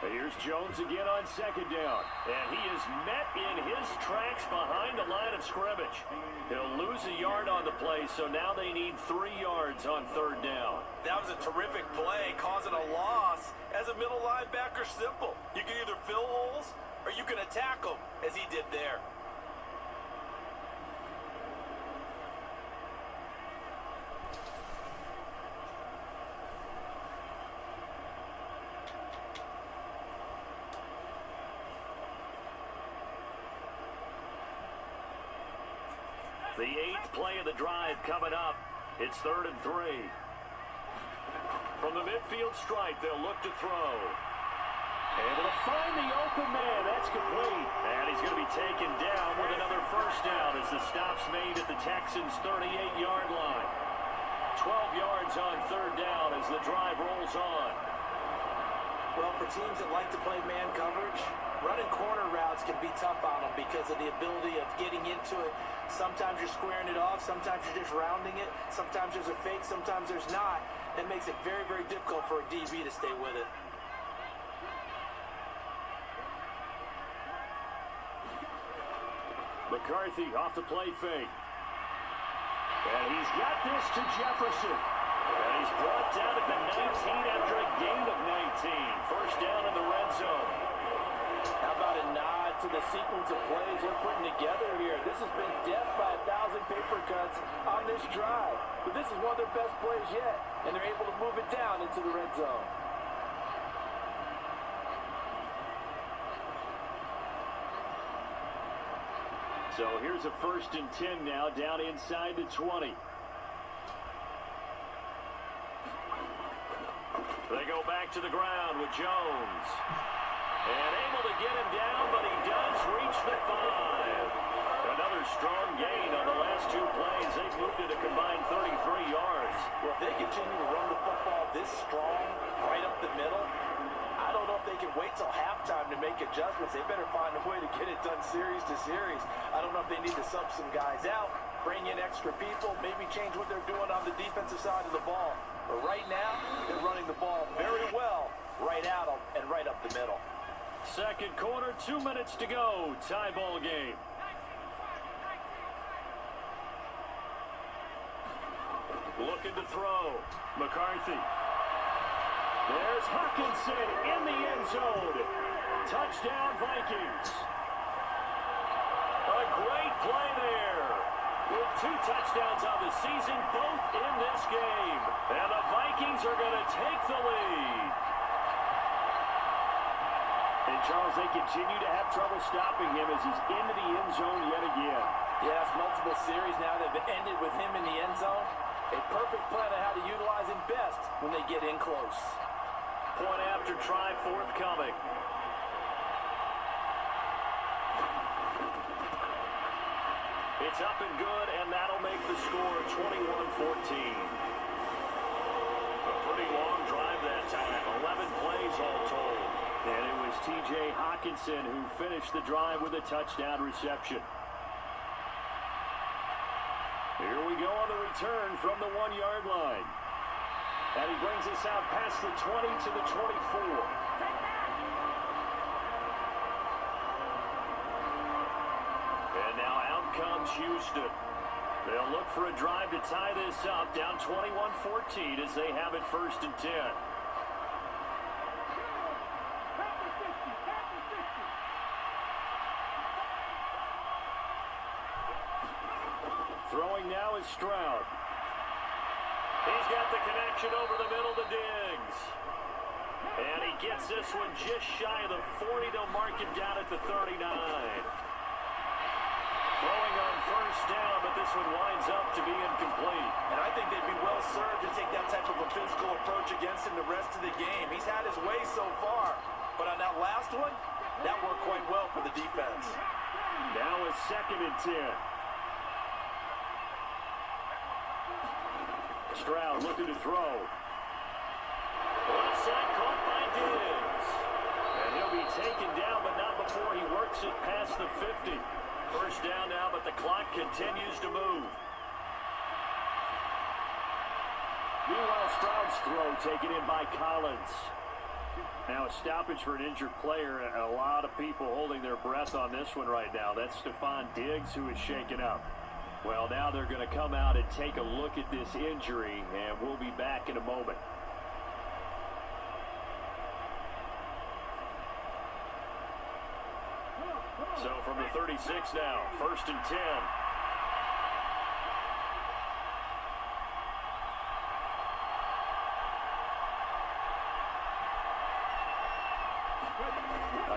Here's Jones again on 2nd down. And he is met in his tracks behind the line of scrimmage. He'll lose a yard on the play, so now they need 3 yards on 3rd down. That was a terrific play, causing a loss. As a middle linebacker, simple. You can either fill holes or you can attack them, as he did there. The 8th play of the drive coming up. It's 3rd and 3. From the midfield stripe, they'll look to throw. Able to find the open man. That's complete. And he's going to be taken down with another first down as the stop's made at the Texans' 38-yard line. 12 yards on 3rd down as the drive rolls on. Well, for teams that like to play man coverage, running corner routes can be tough on them because of the ability of getting into it. Sometimes you're squaring it off, sometimes you're just rounding it, sometimes there's a fake, sometimes there's not. It makes it very, very difficult for a DB to stay with it. McCarthy off the play fake. And he's got this to Jefferson. And he's brought down at the 19 after a gain of 19. First down in the red zone. How about a nod to the sequence of plays they're putting together here? This has been death by 1,000 paper cuts on this drive. But this is one of their best plays yet. And they're able to move it down into the red zone. So here's a 1st and 10 now down inside the 20. They go back to the ground with Jones. And able to get him down, but he does reach the 5. Another strong gain on the last 2 plays. They've moved it a combined 33 yards. Well, if they continue to run the football this strong, right up the middle, I don't know if they can wait till halftime to make adjustments. They better find a way to get it done series to series. I don't know if they need to sub some guys out, bring in extra people, maybe change what they're doing on the defensive side of the ball. But right now, they're running the ball very well right out of and right up the middle. 2nd quarter, 2 minutes to go. Tie ball game. Looking to throw. McCarthy. There's Hawkinson in the end zone. Touchdown, Vikings. A great play there. With 2 touchdowns on the season, both in this game. And the Vikings are going to take the lead. And Charles, they continue to have trouble stopping him as he's into the end zone yet again. Yes, multiple series now that have ended with him in the end zone. A perfect plan on how to utilize him best when they get in close. Point after try forthcoming. It's up and good, and that'll make the score 21-14. A pretty long drive that time, 11 plays all told. And it was T.J. Hawkinson who finished the drive with a touchdown reception. Here we go on the return from the 1-yard line. And he brings us out past the 20 to the 24. And now out comes Houston. They'll look for a drive to tie this up, down 21-14 as they have it 1st and 10. Throwing now is Stroud. He's got the connection over the middle to Diggs. And he gets this one just shy of the 40. They'll mark him down at the 39. Throwing on 1st down, but this one winds up to be incomplete. And I think they'd be well served to take that type of a physical approach against him the rest of the game. He's had his way so far. But on that last one, that worked quite well for the defense. Now it's 2nd and 10. Stroud looking to throw. Left side caught by Diggs. And he'll be taken down, but not before he works it past the 50. 1st down now, but the clock continues to move. Meanwhile, Stroud's throw taken in by Collins. Now a stoppage for an injured player, and a lot of people holding their breath on this one right now. That's Stephon Diggs, who is shaken up. Well, now they're going to come out and take a look at this injury, and we'll be back in a moment. So from the 36 now, 1st and 10.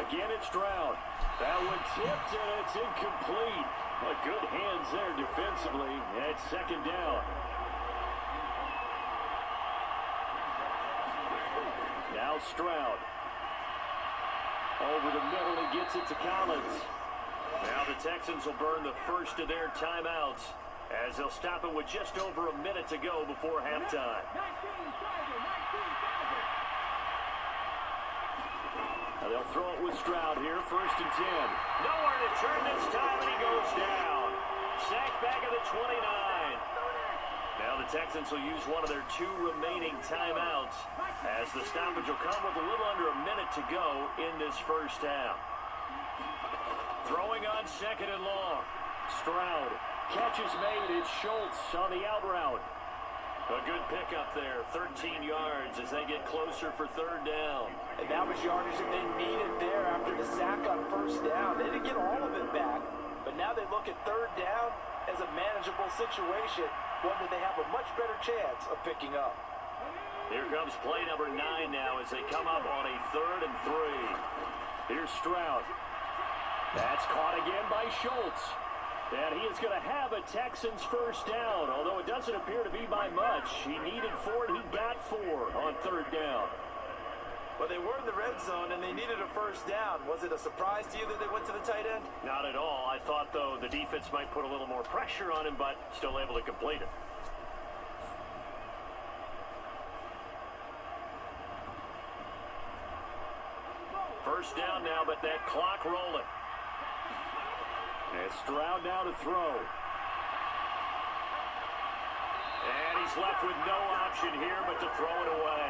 Again, it's Stroud. That one tipped, and it's incomplete. But good hands there defensively. And it's 2nd down. Now Stroud. Over the middle, he gets it to Collins. Now the Texans will burn the first of their timeouts as they'll stop it with just over a minute to go before halftime. Now they'll throw it with Stroud here, 1st and 10. Nowhere to turn this time, and he goes down. Sacked back at the 29. Now the Texans will use one of their 2 remaining timeouts as the stoppage will come with a little under a minute to go in this first half. Throwing on 2nd and long. Stroud. Catch is made. It's Schultz on the out route. A good pickup there, 13 yards as they get closer for 3rd down. And that was yardage that they needed there after the sack on 1st down. They didn't get all of it back, but now they look at 3rd down as a manageable situation, one that they have a much better chance of picking up. Here comes play number 9 now as they come up on a 3rd and 3. Here's Stroud. That's caught again by Schultz. And he is going to have a Texans 1st down, although it doesn't appear to be by much. He needed 4, and he got 4 on 3rd down. Well, they were in the red zone, and they needed a 1st down. Was it a surprise to you that they went to the tight end? Not at all. I thought, though, the defense might put a little more pressure on him, but still able to complete it. First down now, but that clock rolling. And Stroud now to throw. And he's left with no option here but to throw it away.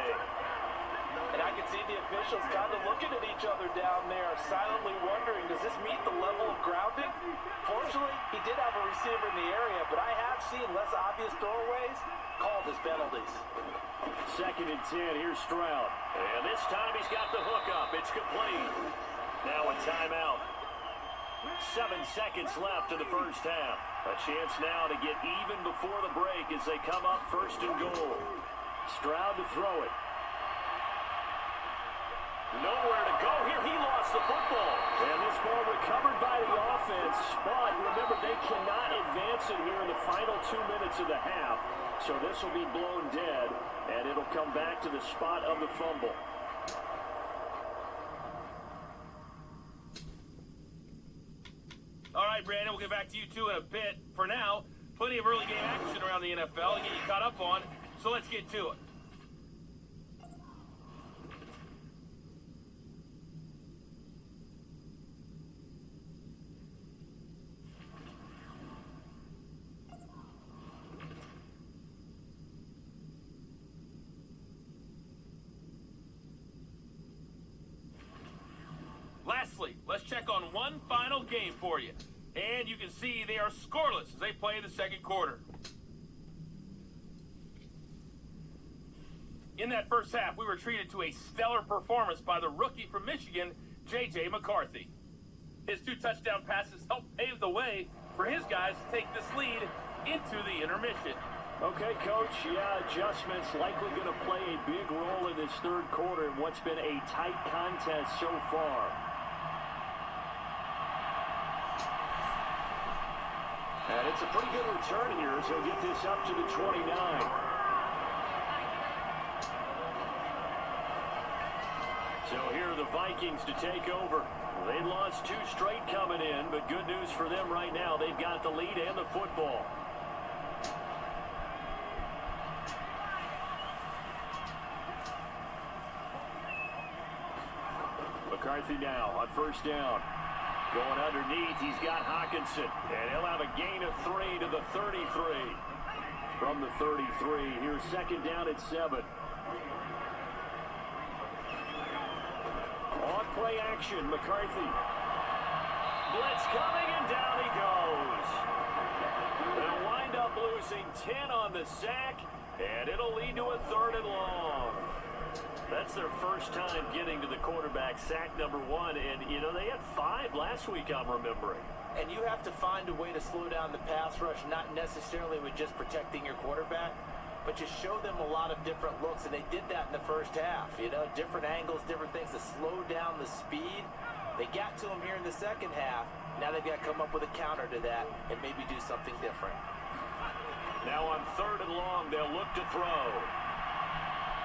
And I can see the officials kind of looking at each other down there, silently wondering, does this meet the level of grounding? Fortunately, he did have a receiver in the area, but I have seen less obvious throwaways called as penalties. 2nd and 10, here's Stroud. And this time he's got the hook up. It's complete. Now a timeout. 7 seconds left in the first half. A chance now to get even before the break as they come up 1st and goal. Stroud to throw it. Nowhere to go here. He lost the football. And this ball recovered by the offense. But remember, they cannot advance it here in the final 2 minutes of the half. So this will be blown dead, and it'll come back to the spot of the fumble. All right, Brandon, we'll get back to you two in a bit. For now, plenty of early game action around the NFL to get you caught up on, so let's get to it. Lastly, let's check on one final game for you. And you can see they are scoreless as they play the 2nd quarter. In that first half, we were treated to a stellar performance by the rookie from Michigan, J.J. McCarthy. His 2 touchdown passes helped pave the way for his guys to take this lead into the intermission. Okay, Coach, adjustments likely going to play a big role in this 3rd quarter in what's been a tight contest so far. And it's a pretty good return here as he'll get this up to the 29. So here are the Vikings to take over. They lost 2 straight coming in, but good news for them right now. They've got the lead and the football. McCarthy now on 1st down. Going underneath, he's got Hawkinson, and he'll have a gain of 3 to the 33. From the 33, here's 2nd down at 7. play action. McCarthy. Blitz coming, and down he goes. They'll wind up losing 10 on the sack, and it'll lead to a 3rd and long. That's their first time getting to the quarterback, sack number 1. And, you know, they had 5 last week, I'm remembering. And you have to find a way to slow down the pass rush, not necessarily with just protecting your quarterback, but just show them a lot of different looks. And they did that in the first half. You know, different angles, different things to slow down the speed. They got to him here in the second half. Now they've got to come up with a counter to that and maybe do something different. Now on 3rd and long, they'll look to throw.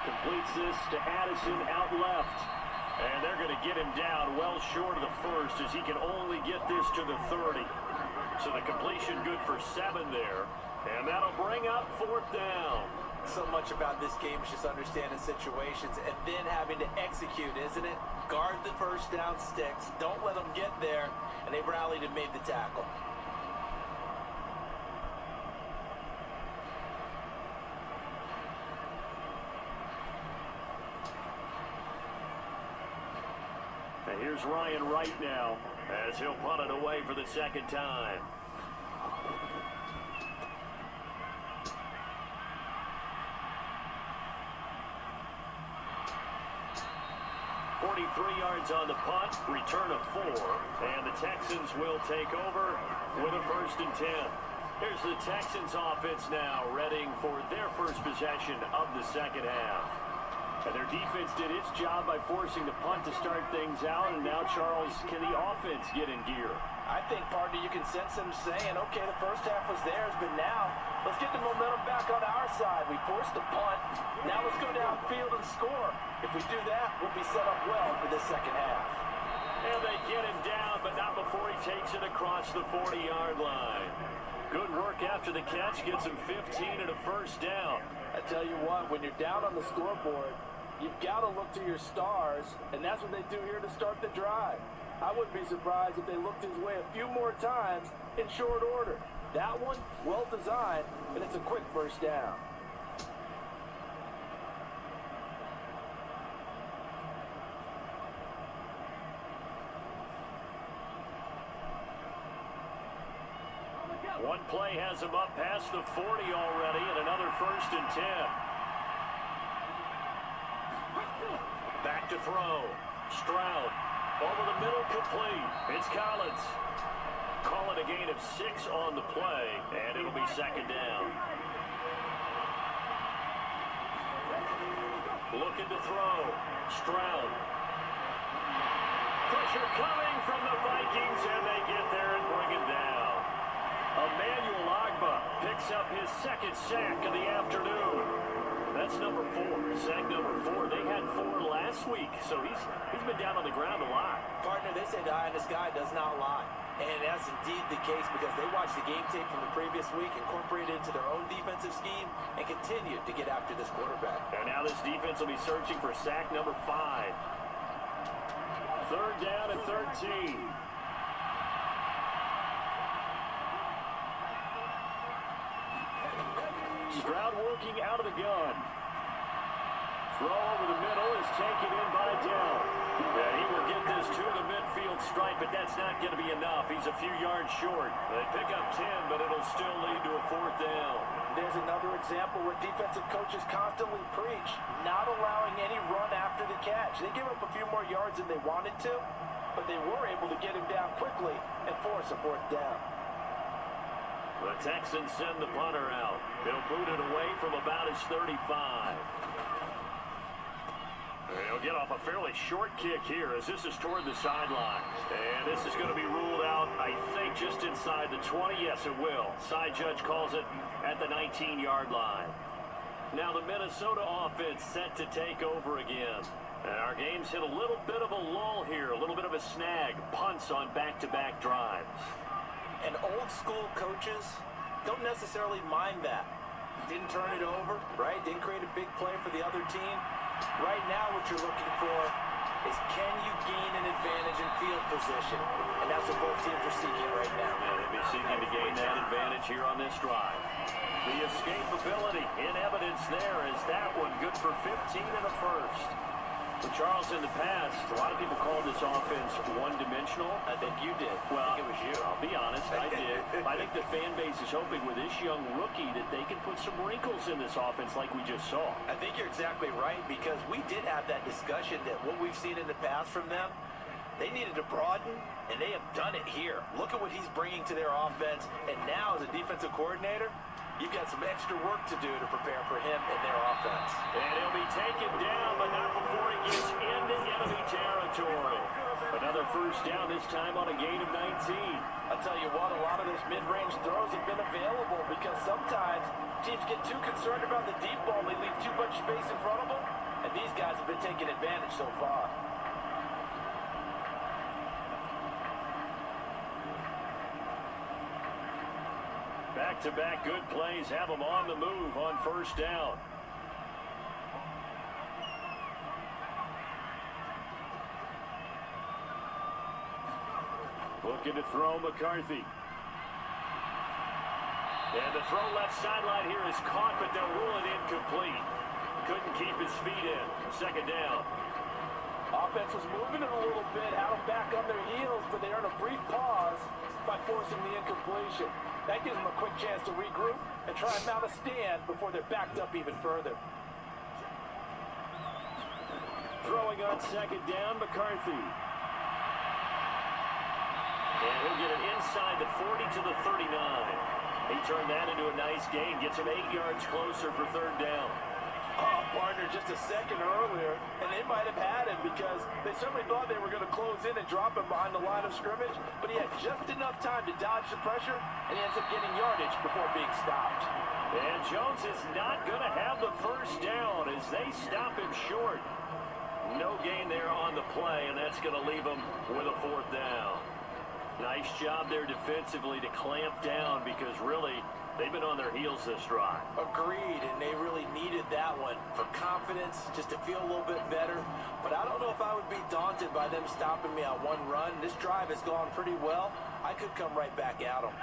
Completes this to Addison out left. And they're going to get him down well short of the first as he can only get this to the 30. So the completion good for 7 there. And that'll bring up 4th down. So much about this game is just understanding situations and then having to execute, isn't it? Guard the first down sticks. Don't let them get there. And they rallied and made the tackle. And here's Ryan Wright now as he'll punt it away for the second time. 43 yards on the punt, return of 4, and the Texans will take over with a 1st and 10. Here's the Texans offense now, readying for their first possession of the second half. And their defense did its job by forcing the punt to start things out, and now, Charles, can the offense get in gear? I think, partner, you can sense them saying, okay, the first half was theirs, but now let's get the momentum back on our side. We forced the punt. Now let's go downfield and score. If we do that, we'll be set up well for the second half. And they get him down, but not before he takes it across the 40-yard line. Good work after the catch, gets him 15 and a 1st down. I tell you what, when you're down on the scoreboard, you've got to look to your stars, and that's what they do here to start the drive. I wouldn't be surprised if they looked his way a few more times in short order. That one, well designed, and it's a quick 1st down. One play has him up past the 40 already, and another 1st and 10. Back to throw. Stroud. Over the middle, complete. It's Collins. Call it a gain of 6 on the play, and it'll be 2nd down. Looking to throw. Stroud. Pressure coming from the Vikings, and they get there and bring it down. Emmanuel Agba picks up his 2nd sack of the afternoon. That's number 4, sack number 4. They had 4 last week, so he's been down on the ground a lot. Partner, they say the eye in the sky does not lie. And that's indeed the case because they watched the game tape from the previous week, incorporated it into their own defensive scheme, and continued to get after this quarterback. And now this defense will be searching for sack number 5. 3rd down and 13. Stroud working out of the gun. Throw over the middle is taken in by Dell. Yeah, he will get this to the midfield stripe, but that's not going to be enough. He's a few yards short. They pick up 10, but it'll still lead to a 4th down. There's another example where defensive coaches constantly preach, not allowing any run after the catch. They give up a few more yards than they wanted to, but they were able to get him down quickly and force a 4th down. The Texans send the punter out. They'll boot it away from about his 35. He'll get off a fairly short kick here as this is toward the sideline. And this is going to be ruled out, I think, just inside the 20. Yes, it will. Side judge calls it at the 19-yard line. Now the Minnesota offense set to take over again. And our game's hit a little bit of a lull here, a little bit of a snag. Punts on back-to-back drives. And old school coaches don't necessarily mind that. Didn't turn it over, right? Didn't create a big play for the other team. Right now what you're looking for is can you gain an advantage in field position? And that's what both teams are seeking right now. Yeah, they'll be seeking to gain that advantage here on this drive. The escapability in evidence there is that one good for 15 and a 1st. Well, Charles, in the past, a lot of people called this offense one-dimensional. I think you did. Well, I think it was you. I'll be honest, I did. I think the fan base is hoping with this young rookie that they can put some wrinkles in this offense like we just saw. I think you're exactly right, because we did have that discussion that what we've seen in the past from them, they needed to broaden, and they have done it here. Look at what he's bringing to their offense, and now as a defensive coordinator, you've got some extra work to do to prepare for him and their offense. And he'll be taken down, but not before he gets into enemy territory. Another first down, this time on a gain of 19. I'll tell you what, a lot of those mid-range throws have been available because sometimes teams get too concerned about the deep ball. They leave too much space in front of them, and these guys have been taking advantage so far. Back-to-back good plays have them on the move on first down. Looking to throw McCarthy. And the throw left sideline here is caught, but they'll rule it incomplete. Couldn't keep his feet in. Second down. Offense was moving it a little bit, had them back on their heels, but they earned a brief pause by forcing the incompletion. That gives them a quick chance to regroup and try and mount a stand before they're backed up even further. Throwing on second down, McCarthy. And he'll get it inside the 40 to the 39. He turned that into a nice gain, gets him 8 yards closer for third down. Oh, partner, just a second earlier, and they might have had him because they certainly thought they were going to close in and drop him behind the line of scrimmage, but he had just enough time to dodge the pressure, and he ends up getting yardage before being stopped. And Jones is not going to have the first down as they stop him short. No gain there on the play, and that's going to leave him with a fourth down. Nice job there defensively to clamp down because really they've been on their heels this drive. Agreed, and they really needed that one for confidence, just to feel a little bit better. But I don't know if I would be daunted by them stopping me on one run. This drive has gone pretty well. I could come right back at them.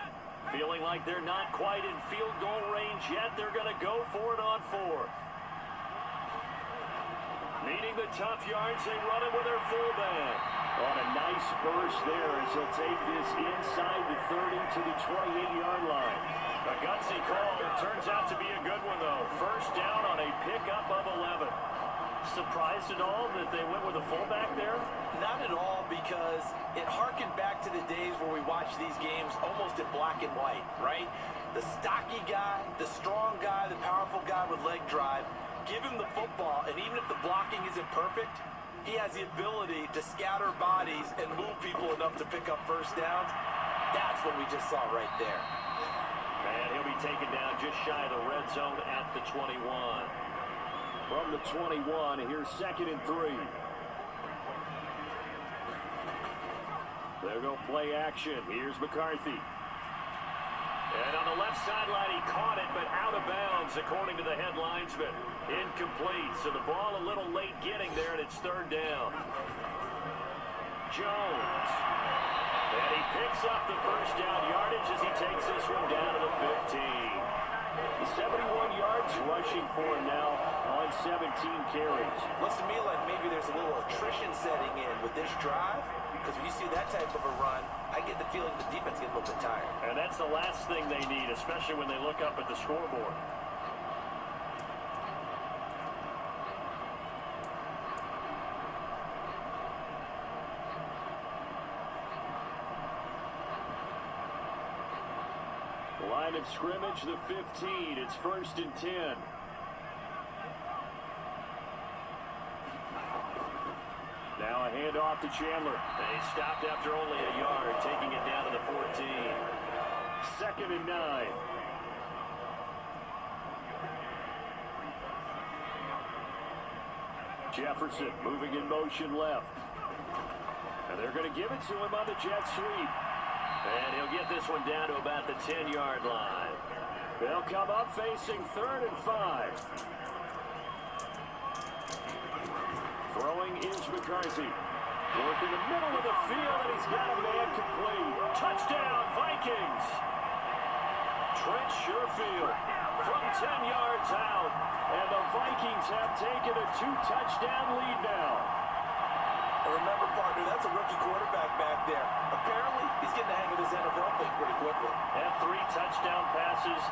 Feeling like they're not quite in field goal range yet, they're going to go for it on fourth. Needing the tough yards, they run it with their fullback. On a nice burst there as he'll take this inside the 30 to the 28-yard line. A gutsy call. Turns out to be a good one, though. First down on a pickup of 11. Surprised at all that they went with a fullback there? Not at all, because it harkened back to the days where we watched these games almost in black and white, right? The stocky guy, the strong guy, the powerful guy with leg drive, give him the football, and even if the blocking isn't perfect, he has the ability to scatter bodies and move people enough to pick up first downs. That's what we just saw right there. And he'll be taken down just shy of the red zone at the 21. From the 21, here's 2nd and 3. They'll go play action. Here's McCarthy. And on the left sideline, he caught it, but out of bounds, according to the head linesman. Incomplete, so the ball a little late getting there, and it's third down. Jones. And he picks up the first down yardage as he takes this one down to the 15. 71 yards rushing for him now on 17 carries. Looks to me like maybe there's a little attrition setting in with this drive, because when you see that type of a run, I get the feeling the defense gets a little bit tired. And that's the last thing they need, especially when they look up at the scoreboard. Line of scrimmage, the 15. It's 1st and 10. Now a handoff to Chandler. They stopped after only a yard, taking it down to the 14. 2nd and 9. Jefferson moving in motion left. And they're going to give it to him on the jet sweep. And he'll get this one down to about the 10-yard line. They'll come up facing 3rd and 5. Throwing is McCarthy. Working the middle of the field, and he's got a man complete. Touchdown, Vikings! Trent Sherfield from 10 yards out. And the Vikings have taken a 2-touchdown lead now. And remember, partner, that's a rookie quarterback back there. Apparently, he's getting the hang of this NFL thing pretty quickly. And 3 touchdown passes.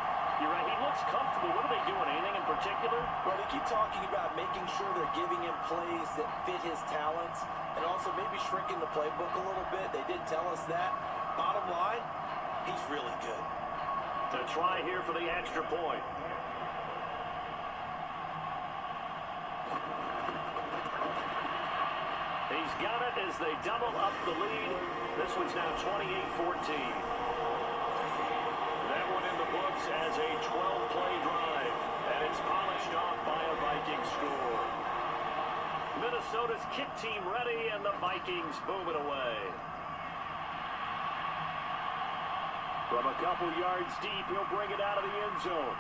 You're right, he looks comfortable. What are they doing? Anything in particular? Well, they keep talking about making sure they're giving him plays that fit his talents and also maybe shrinking the playbook a little bit. They did tell us that. Bottom line, he's really good. To try here for the extra point. He's got it as they double up the lead. This one's now 28-14. That one in the books as a 12-play drive, and it's polished off by a Vikings score. Minnesota's kick team ready, and the Vikings boom it away. From a couple yards deep, he'll bring it out of the end zone,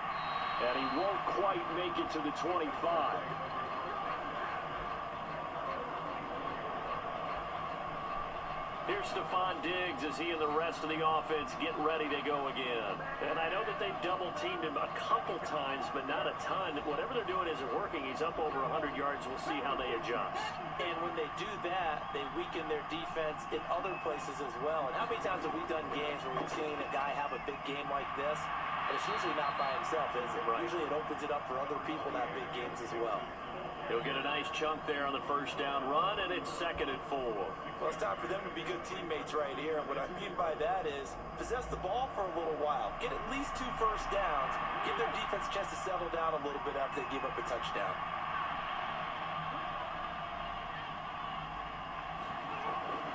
and he won't quite make it to the 25. Here's Stephon Diggs as he and the rest of the offense get ready to go again. And I know that they've double-teamed him a couple times, but not a ton. Whatever they're doing isn't working. He's up over 100 yards. We'll see how they adjust. And when they do that, they weaken their defense in other places as well. And how many times have we done games where we've seen a guy have a big game like this? And it's usually not by himself, is it? Right. Usually it opens it up for other people to have big games as well. He'll get a nice chunk there on the first down run, and it's 2nd and 4. Well, it's time for them to be good teammates right here. And what I mean by that is possess the ball for a little while. Get at least 2 first downs. Give their defense a chance to settle down a little bit after they give up a touchdown.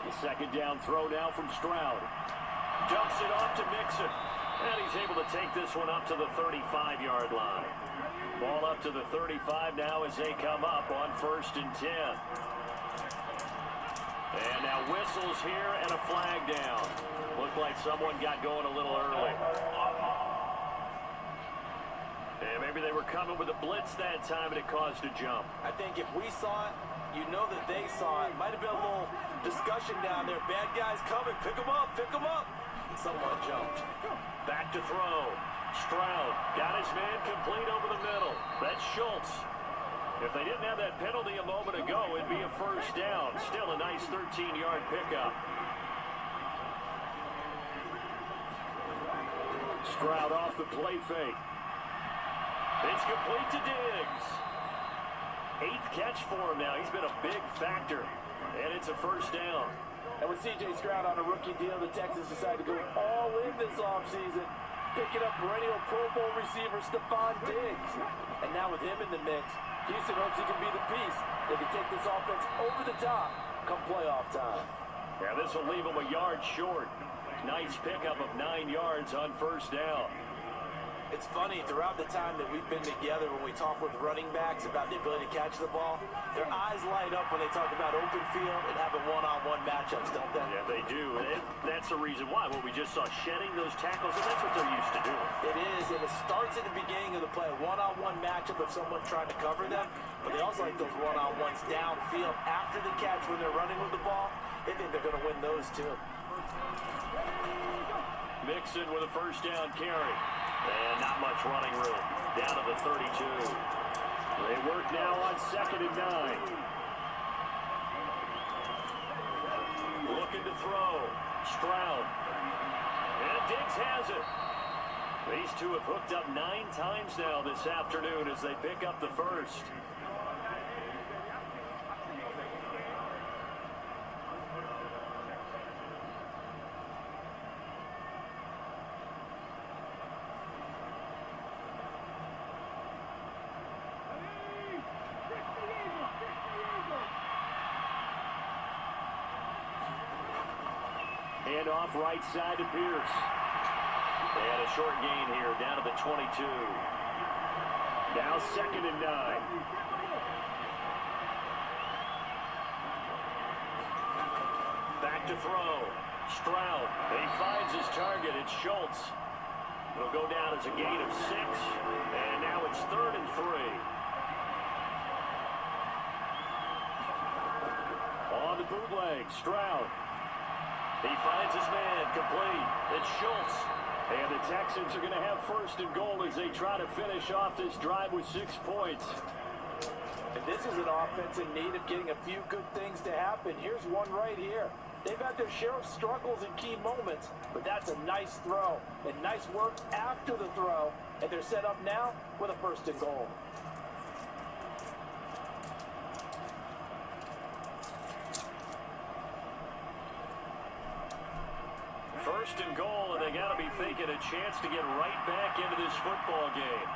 The 2nd down throw now from Stroud. Dumps it off to Mixon. And he's able to take this one up to the 35-yard line. Ball up to the 35 now as they come up on 1st and 10. And now whistles here and a flag down. Looked like someone got going a little early. And maybe they were coming with a blitz that time and it caused a jump. I think if we saw it, you know that they saw it. Might have been a little discussion down there. Bad guys coming. Pick them up. Pick them up. Someone jumped. Back to throw. Stroud got his man complete over the middle. That's Schultz. If they didn't have that penalty a moment ago, it'd be a first down. Still a nice 13-yard pickup. Stroud off the play fake. It's complete to Diggs. 8th catch for him now. He's been a big factor. And it's a first down. And with C.J. Stroud on a rookie deal, the Texans decided to go all in this offseason, picking up perennial Pro Bowl receiver Stephon Diggs. And now with him in the mix, Houston hopes he can be the piece that can take this offense over the top come playoff time. Yeah, this will leave him a yard short. Nice pickup of 9 yards on first down. It's funny, throughout the time that we've been together, when we talk with running backs about the ability to catch the ball, their eyes light up when they talk about open field and having one-on-one matchups, don't they? Yeah, they do. That's the reason why. What we just saw, shedding those tackles, and that's what they're used to doing. It is, and it starts at the beginning of the play. One-on-one matchup if someone's trying to cover them, but they also like those one-on-ones downfield after the catch when they're running with the ball. They think they're going to win those, too. Mixon with a first down carry. And not much running room. Down to the 32. They work now on 2nd and 9. Looking to throw. Stroud. And Diggs has it. These two have hooked up 9 times now this afternoon as they pick up the first. Hand off right side to Pierce. And a short gain here down to the 22. Now 2nd and 9. Back to throw. Stroud. He finds his target. It's Schultz. It'll go down as a gain of 6. And now it's 3rd and 3. On the bootleg, Stroud. He finds his man complete. It's Schultz. And the Texans are going to have first and goal as they try to finish off this drive with 6 points. And this is an offense in need of getting a few good things to happen. Here's one right here. They've had their share of struggles in key moments, but that's a nice throw. And nice work after the throw. And they're set up now with a first and goal. First and goal, and they got to be thinking a chance to get right back into this football game.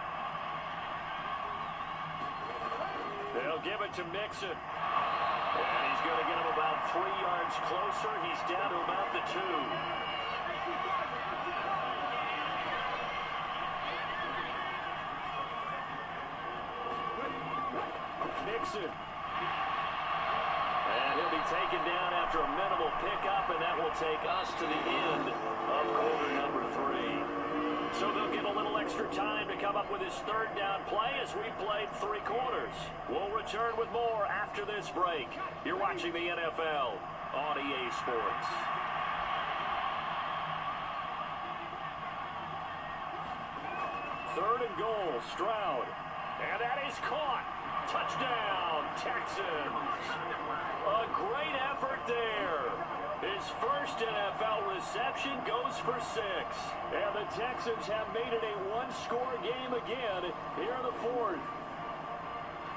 They'll give it to Mixon. And he's going to get him about 3 yards closer. He's down to about the 2. Mixon. And he'll be taken down after a minimal pickup, and that will take us to the end of quarter number 3. So they'll get a little extra time to come up with his third down play as we played 3 quarters. We'll return with more after this break. You're watching the NFL on EA Sports. Third and goal, Stroud. And that is caught. Touchdown, Texans. A great effort there. His first NFL reception goes for 6. And the Texans have made it a one-score game again here in the 4th.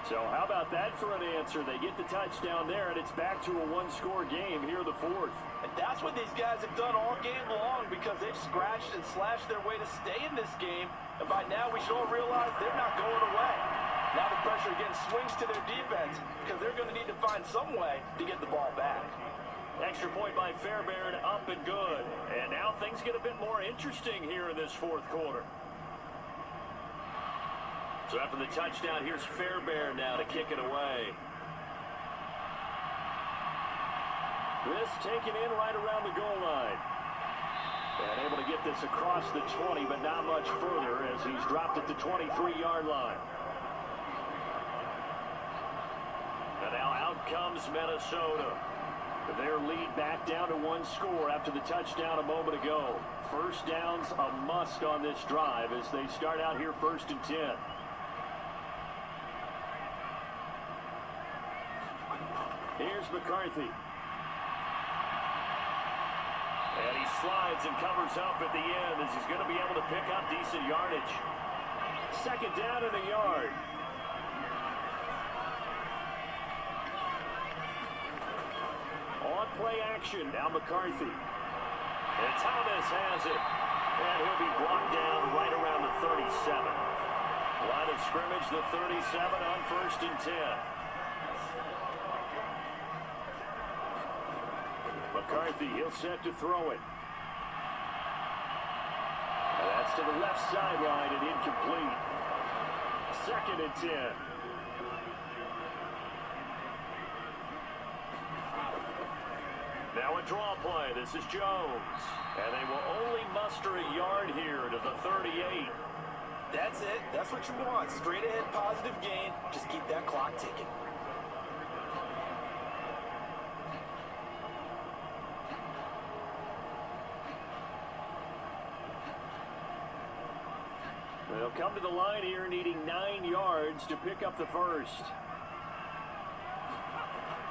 So how about that for an answer? They get the touchdown there, and it's back to a one-score game here in the 4th. And that's what these guys have done all game long because they've scratched and slashed their way to stay in this game. And by now we should all realize they're not going away. Now the pressure again swings to their defense because they're going to need to find some way to get the ball back. Extra point by Fairbairn, up and good. And now things get a bit more interesting here in this 4th quarter. So after the touchdown, here's Fairbairn now to kick it away. This taken in right around the goal line. And able to get this across the 20, but not much further as he's dropped at the 23-yard line. And now out comes Minnesota. Their lead back down to 1 score after the touchdown a moment ago. First down's a must on this drive as they start out here 1st and 10. Here's McCarthy. And he slides and covers up at the end as he's going to be able to pick up decent yardage. Second down in the yard. On play action, now McCarthy. And Thomas has it. And he'll be brought down right around the 37. Line of scrimmage, the 37 on 1st and 10. McCarthy, he'll set to throw it. And that's to the left sideline and incomplete. 2nd and 10. Now a draw play. This is Jones. And they will only muster a yard here to the 38. That's it. That's what you want. Straight ahead positive gain. Just keep that clock ticking. They'll come to the line here needing 9 yards to pick up the first.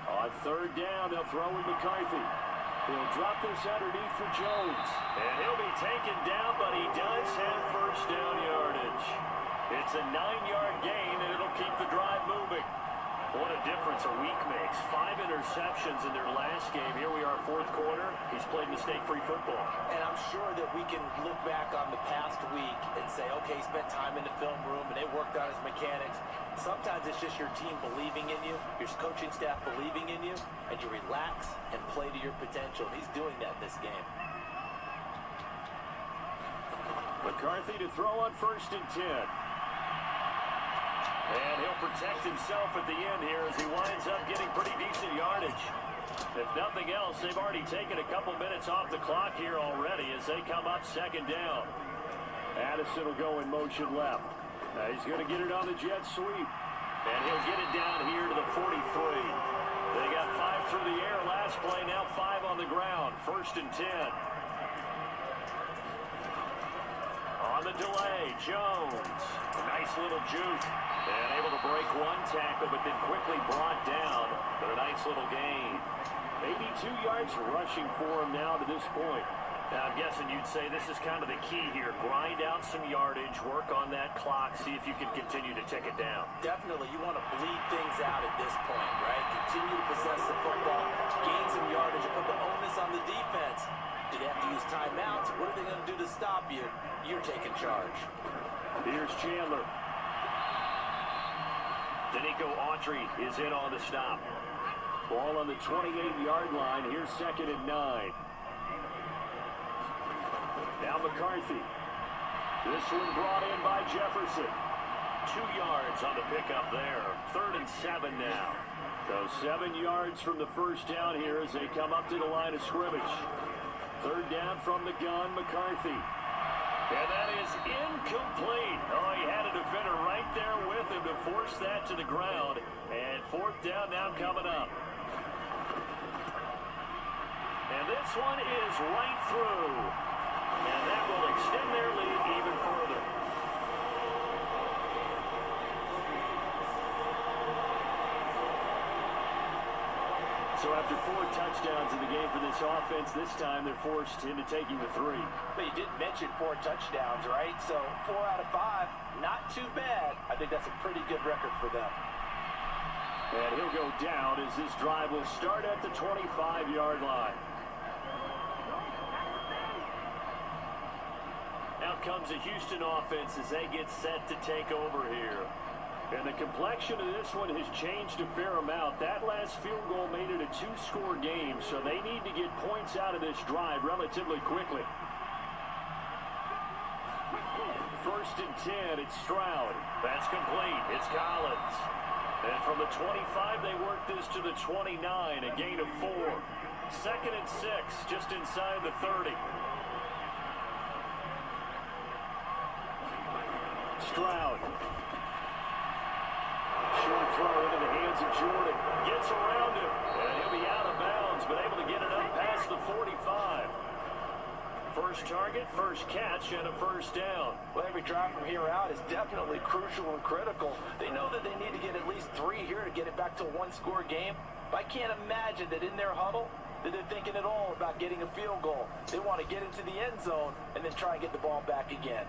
On 3rd down, they'll throw in McCarthy. He'll drop this underneath for Jones. And he'll be taken down, but he does have first down yardage. It's a 9-yard gain, and it'll keep the drive moving. What a difference a week makes. 5 interceptions in their last game. Here we are, 4th quarter. He's played mistake-free football. And I'm sure that we can look back on the past week and say, okay, he spent time in the film room and they worked on his mechanics. Sometimes it's just your team believing in you, your coaching staff believing in you, and you relax and play to your potential. He's doing that in this game. McCarthy to throw on 1st and 10. And he'll protect himself at the end here as he winds up getting pretty decent yardage. If nothing else, they've already taken a couple minutes off the clock here already as they come up 2nd down. Addison will go in motion left. He's going to get it on the jet sweep. And he'll get it down here to the 43. They got 5 through the air last play, now 5 on the ground. 1st and 10. delay. Jones. A nice little juke. And able to break one tackle, but then quickly brought down. But a nice little gain. 82 yards rushing for him now to this point. Now, I'm guessing you'd say this is kind of the key here. Grind out some yardage, work on that clock, see if you can continue to tick it down. Definitely, you want to bleed things out at this point, right? Continue to possess the football, gain some yardage, and put the onus on the defense. Do they have to use timeouts? What are they going to do to stop you? You're taking charge. Here's Chandler. Danico Autry is in on the stop. Ball on the 28-yard line. Here's 2nd and 9. Now McCarthy. This one brought in by Jefferson. 2 yards on the pickup there. 3rd and 7 now. So 7 yards from the first down here as they come up to the line of scrimmage. 3rd down from the gun, McCarthy. And that is incomplete. Oh, he had a defender right there with him to force that to the ground. And 4th down now coming up. And this one is right through. And that will extend their lead even further. So after 4 touchdowns in the game for this offense, this time they're forced into taking the 3. But you did mention 4 touchdowns, right? So 4 out of 5, not too bad. I think that's a pretty good record for them. And he'll go down as this drive will start at the 25-yard line. Now comes the Houston offense as they get set to take over here. And the complexion of this one has changed a fair amount. That last field goal made it a 2-score game, so they need to get points out of this drive relatively quickly. 1st and 10, it's Stroud. That's complete. It's Collins. And from the 25, they work this to the 29, a gain of 4. 2nd and 6, just inside the 30. Stroud. Short throw into the hands of Jordan. Gets around him. And he'll be out of bounds, but able to get it up past the 45. First target, first catch, and a 1st down. Well, every drive from here out is definitely crucial and critical. They know that they need to get at least 3 here to get it back to a 1-score game. But I can't imagine that in their huddle that they're thinking at all about getting a field goal. They want to get into the end zone and then try and get the ball back again.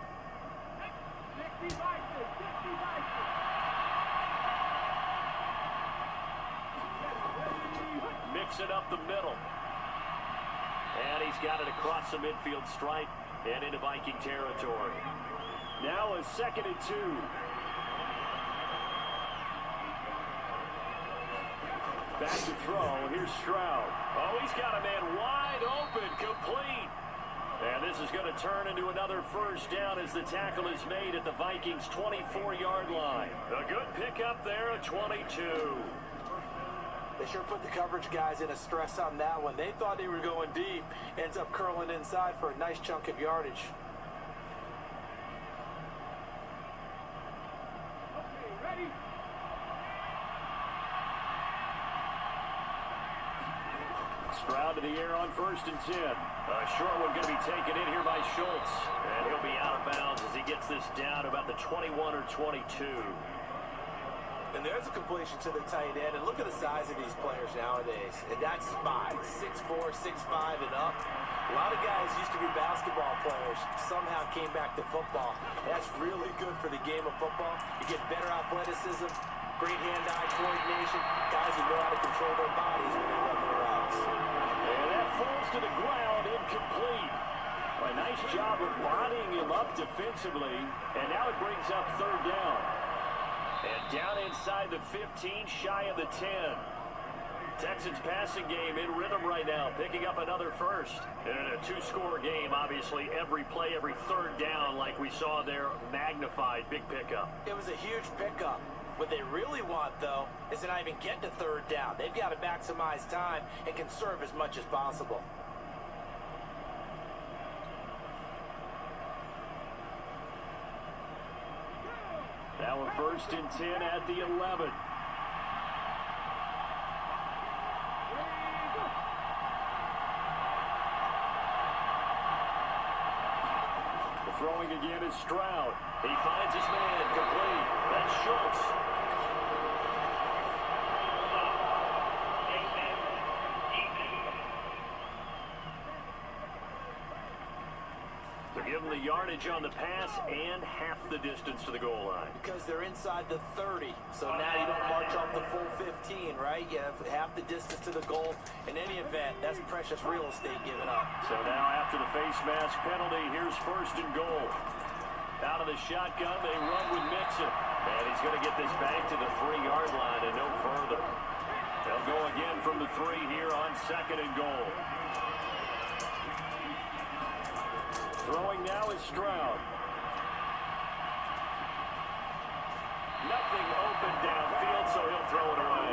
Mix it up the middle. And he's got it across the midfield stripe and into Viking territory. Now a 2nd and 2. Back to throw. Here's Stroud. Oh, he's got a man wide open, complete. And this is going to turn into another 1st down as the tackle is made at the Vikings' 24-yard line. A good pickup there at 22. They sure put the coverage guys in a stress on that one. They thought they were going deep. Ends up curling inside for a nice chunk of yardage. Okay, ready? Stroud to the air on 1st and 10. A short one going to be taken in here by Schultz. And he'll be out of bounds as he gets this down about the 21 or 22. And there's a completion to the tight end. And look at the size of these players nowadays. And that's spy. 6'4", 6'5", and up. A lot of guys used to be basketball players. Somehow came back to football. That's really good for the game of football. You get better athleticism, great hand-eye coordination. Guys who know how to control their bodies when they run their routes. And that falls to the ground, incomplete. A nice job of bodying him up defensively. And now it brings up 3rd down. And down inside the 15, shy of the 10. Texans passing game in rhythm right now, picking up another 1st. And in a 2-score game, obviously, every play, every 3rd down, like we saw there, magnified, big pickup. It was a huge pickup. What they really want, though, is to not even get to 3rd down. They've got to maximize time and conserve as much as possible. Now a 1st and 10 at the 11. Throwing again again is Stroud. He finds his man complete. That's Schultz. They're giving the yardage on the pass and half the distance to the goal line. Because they're inside the 30, so now you don't march off the full 15, right? You have half the distance to the goal. In any event, that's precious real estate given up. So now after the face mask penalty, here's first and goal. Out of the shotgun, they run with Mixon. And he's going to get this back to the 3-yard line and no further. They'll go again from the 3 here on second and goal. Throwing now is Stroud. Nothing open downfield, so he'll throw it away.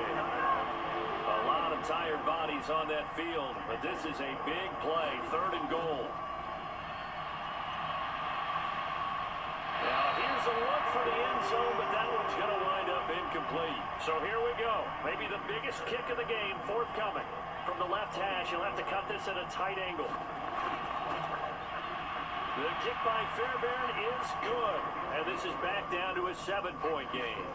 A lot of tired bodies on that field, but this is a big play, third and goal. Now here's a look for the end zone, but that one's going to wind up incomplete. So here we go. Maybe the biggest kick of the game forthcoming. From the left hash, he'll have to cut this at a tight angle. The kick by Fairbairn is good, and this is back down to a 7-point game.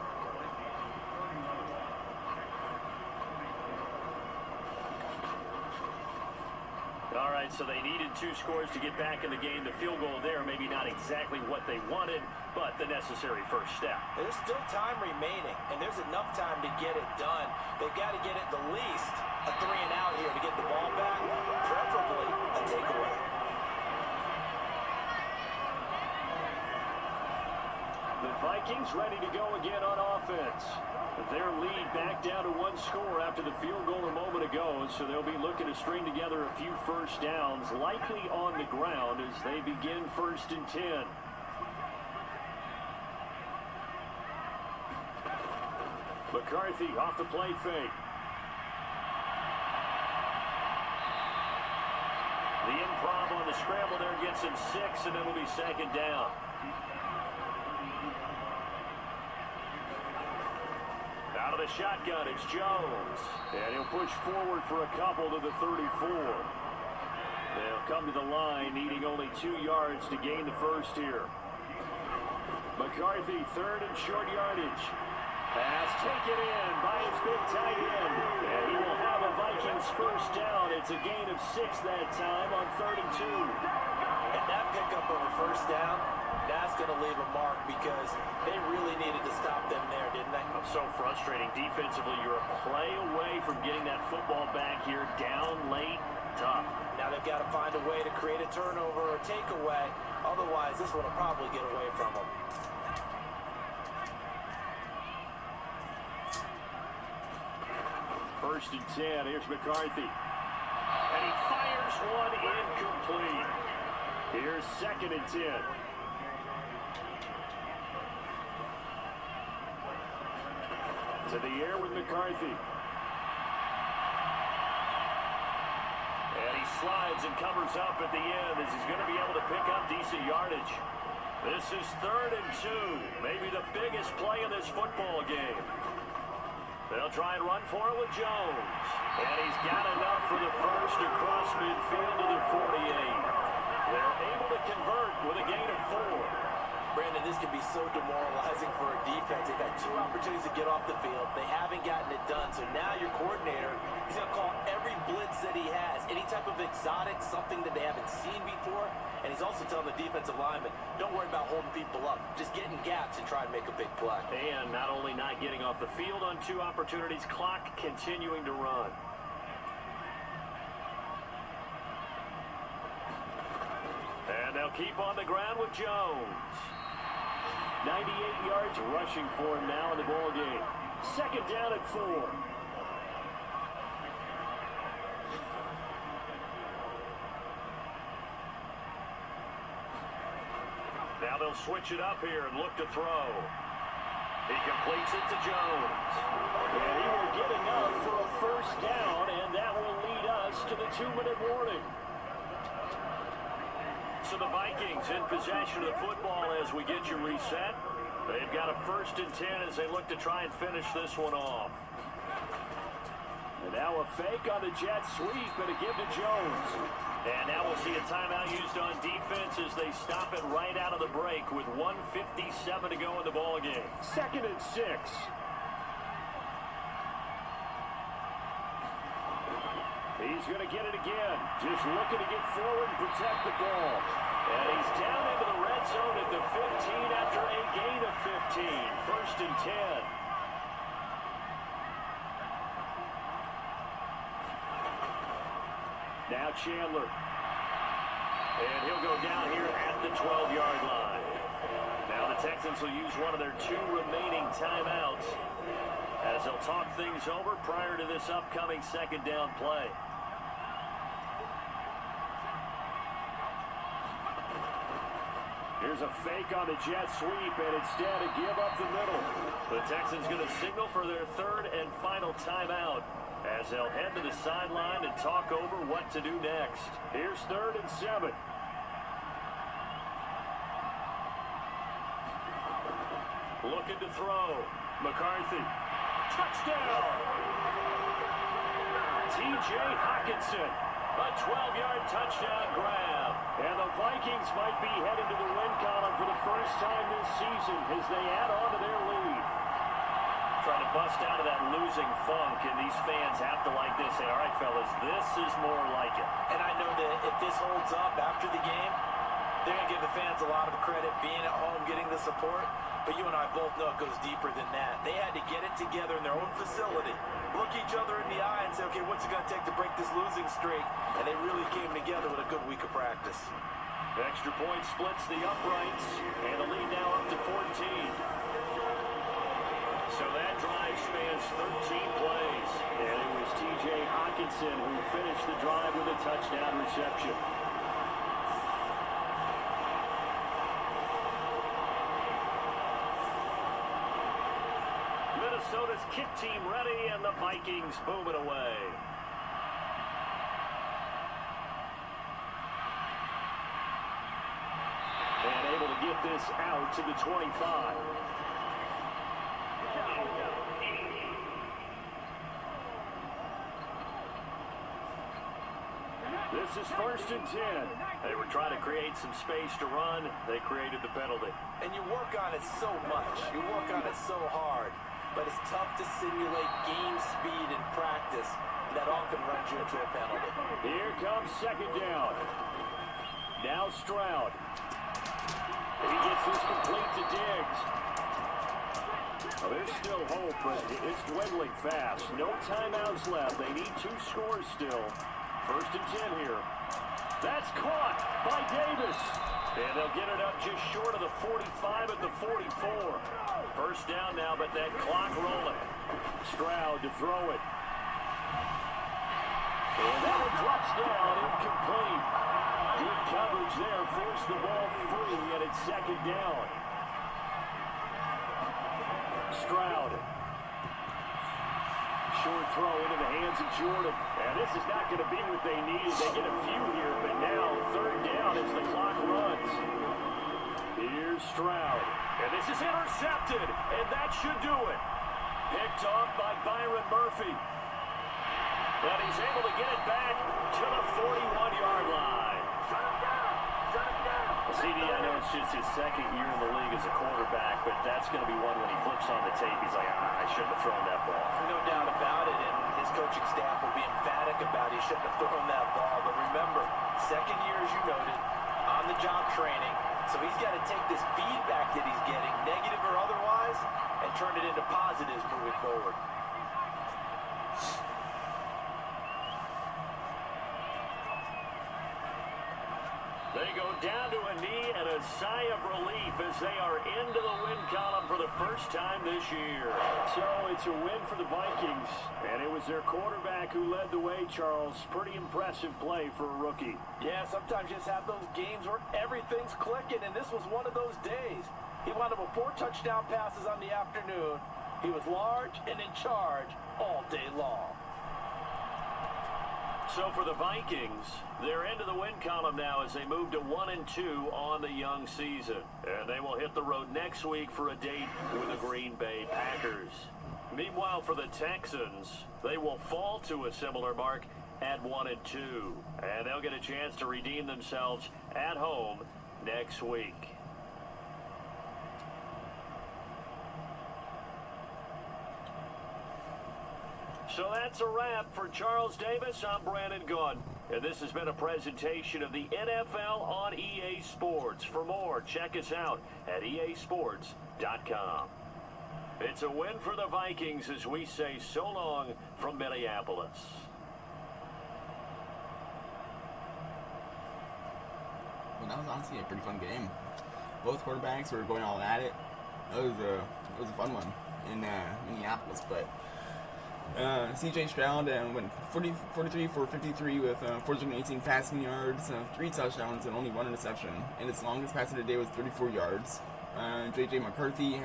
All right, so they needed 2 scores to get back in the game. The field goal there, maybe not exactly what they wanted, but the necessary first step. There's still time remaining, and there's enough time to get it done. They've got to get it the least a 3-and-out here to get the ball back, preferably a takeaway. The Vikings ready to go again on offense. Their lead back down to 1 score after the field goal a moment ago, so they'll be looking to string together a few first downs, likely on the ground as they begin first and 10. McCarthy off the play fake. The improv on the scramble there gets him 6, and it'll be second down. Out of the shotgun, it's Jones. And he'll push forward for a couple to the 34. They'll come to the line, needing only 2 yards to gain the first here. McCarthy, third and short yardage. Pass taken in by his big tight end. And he will have a Vikings first down. It's a gain of 6 that time on 3rd and 2. And that pickup of a first down, that's going to leave a mark because they really needed to stop them there, didn't they? So frustrating. Defensively, you're a play away from getting that football back here. Down late, tough. Now they've got to find a way to create a turnover or takeaway. Otherwise, this one will probably get away from them. First and 10. Here's McCarthy. And he fires one incomplete. Here's second and 10. To the air with McCarthy. And he slides and covers up at the end as he's going to be able to pick up decent yardage. This is 3rd and 2. Maybe the biggest play in this football game. They'll try and run for it with Jones. And he's got enough for the first across midfield to the 48. They're able to convert with a gain of 4. Brandon, this can be so demoralizing for a defense. They've had 2 opportunities to get off the field. They haven't gotten it done. So now your coordinator, he's going to call every blitz that he has. Any type of exotic, something that they haven't seen before. And he's also telling the defensive lineman, don't worry about holding people up. Just get in gaps and try and make a big play. And not only not getting off the field on 2 opportunities, clock continuing to run. And they'll keep on the ground with Jones. 98 yards rushing for him now in the ball game. Second down at 4. Now they'll switch it up here and look to throw. He completes it to Jones. And he will get enough for a first down, and that will lead us to the 2-minute warning. So the Vikings in possession of the football as we get you reset. They've got a first and 10 as they look to try and finish this one off. And now a fake on the jet sweep and a give to Jones. And now we'll see a timeout used on defense as they stop it right out of the break with 1:57 to go in the ballgame. 2nd and 6. He's going to get it again. Just looking to get forward and protect the ball. And he's down into the red zone at the 15 after a gain of 15. 1st and 10. Now Chandler. And he'll go down here at the 12-yard line. Now the Texans will use one of their 2 remaining timeouts as they'll talk things over prior to this upcoming 2nd down play. Here's a fake on the jet sweep, and instead a give up the middle. The Texans going to signal for their 3rd and final timeout as they'll head to the sideline and talk over what to do next. Here's 3rd and 7. Looking to throw. McCarthy. Touchdown! T.J. Hockenson. A 12-yard touchdown grab. And the Vikings might be headed to the win column for the first time this season as they add on to their lead. Trying to bust out of that losing funk, and these fans have to like this. Say, all right, fellas, this is more like it. And I know that if this holds up after the game, they're going to give the fans a lot of credit being at home, getting the support. But you and I both know it goes deeper than that. They had to get it together in their own facility, look each other in the eye and say, okay, what's it going to take to break this losing streak? And they really came together with a good week of practice. The extra point splits the uprights, and the lead now up to 14. So that drive spans 13 plays. And it was T.J. Hockenson who finished the drive with a touchdown reception. Minnesota's kick team ready, and the Vikings boom it away. And able to get this out to the 25. This is 1st and 10. They were trying to create some space to run. They created the penalty. And you work on it so much. You work on it so hard. But it's tough to simulate game speed in practice. That all can run you into a penalty. Here comes 2nd down. Now Stroud. He gets this complete to Diggs. Well, there's still hope, but it's dwindling fast. No timeouts left. They need 2 scores still. 1st and 10 here. That's caught by Davis. And they'll get it up just short of the 45 at the 44. 1st down now, but that clock rolling. Stroud to throw it. And that one drops down, incomplete. Good coverage there, forced the ball free, and it's 2nd down. Stroud. Short throw into the hands of Jordan. And this is not going to be what they needed. They get a few here, but now 3rd down as the clock runs. Here's Stroud. And this is intercepted, and that should do it. Picked off by Byron Murphy. But he's able to get it back to the 41-yard line. CD, I know it's just his 2nd year in the league as a quarterback, but that's going to be one when he flips on the tape. He's like, I shouldn't have thrown that ball. No doubt about it, and his coaching staff will be emphatic about he shouldn't have thrown that ball. But remember, 2nd year, as you noted, on-the-job training. So he's got to take this feedback that he's getting, negative or otherwise, and turn it into positives moving forward. They go down to a knee and a sigh of relief as they are into the win column for the first time this year. So it's a win for the Vikings, and it was their quarterback who led the way, Charles. Pretty impressive play for a rookie. Yeah, sometimes you just have those games where everything's clicking, and this was one of those days. He wound up with 4 touchdown passes on the afternoon. He was large and in charge all day long. So for the Vikings, they're into the win column now as they move to 1-2 on the young season. And they will hit the road next week for a date with the Green Bay Packers. Meanwhile, for the Texans, they will fall to a similar mark at 1-2. And they'll get a chance to redeem themselves at home next week. So that's a wrap for Charles Davis. I'm Brandon Gunn. And this has been a presentation of the NFL on EA Sports. For more, check us out at easports.com. It's a win for the Vikings as we say so long from Minneapolis. Well, that was honestly a pretty fun game. Both quarterbacks were going all at it. It was a fun one in Minneapolis, but C.J. Stroud went 43 for 53 with 418 passing yards, 3 touchdowns, and only 1 interception. And his longest pass of the day was 34 yards. J.J. McCarthy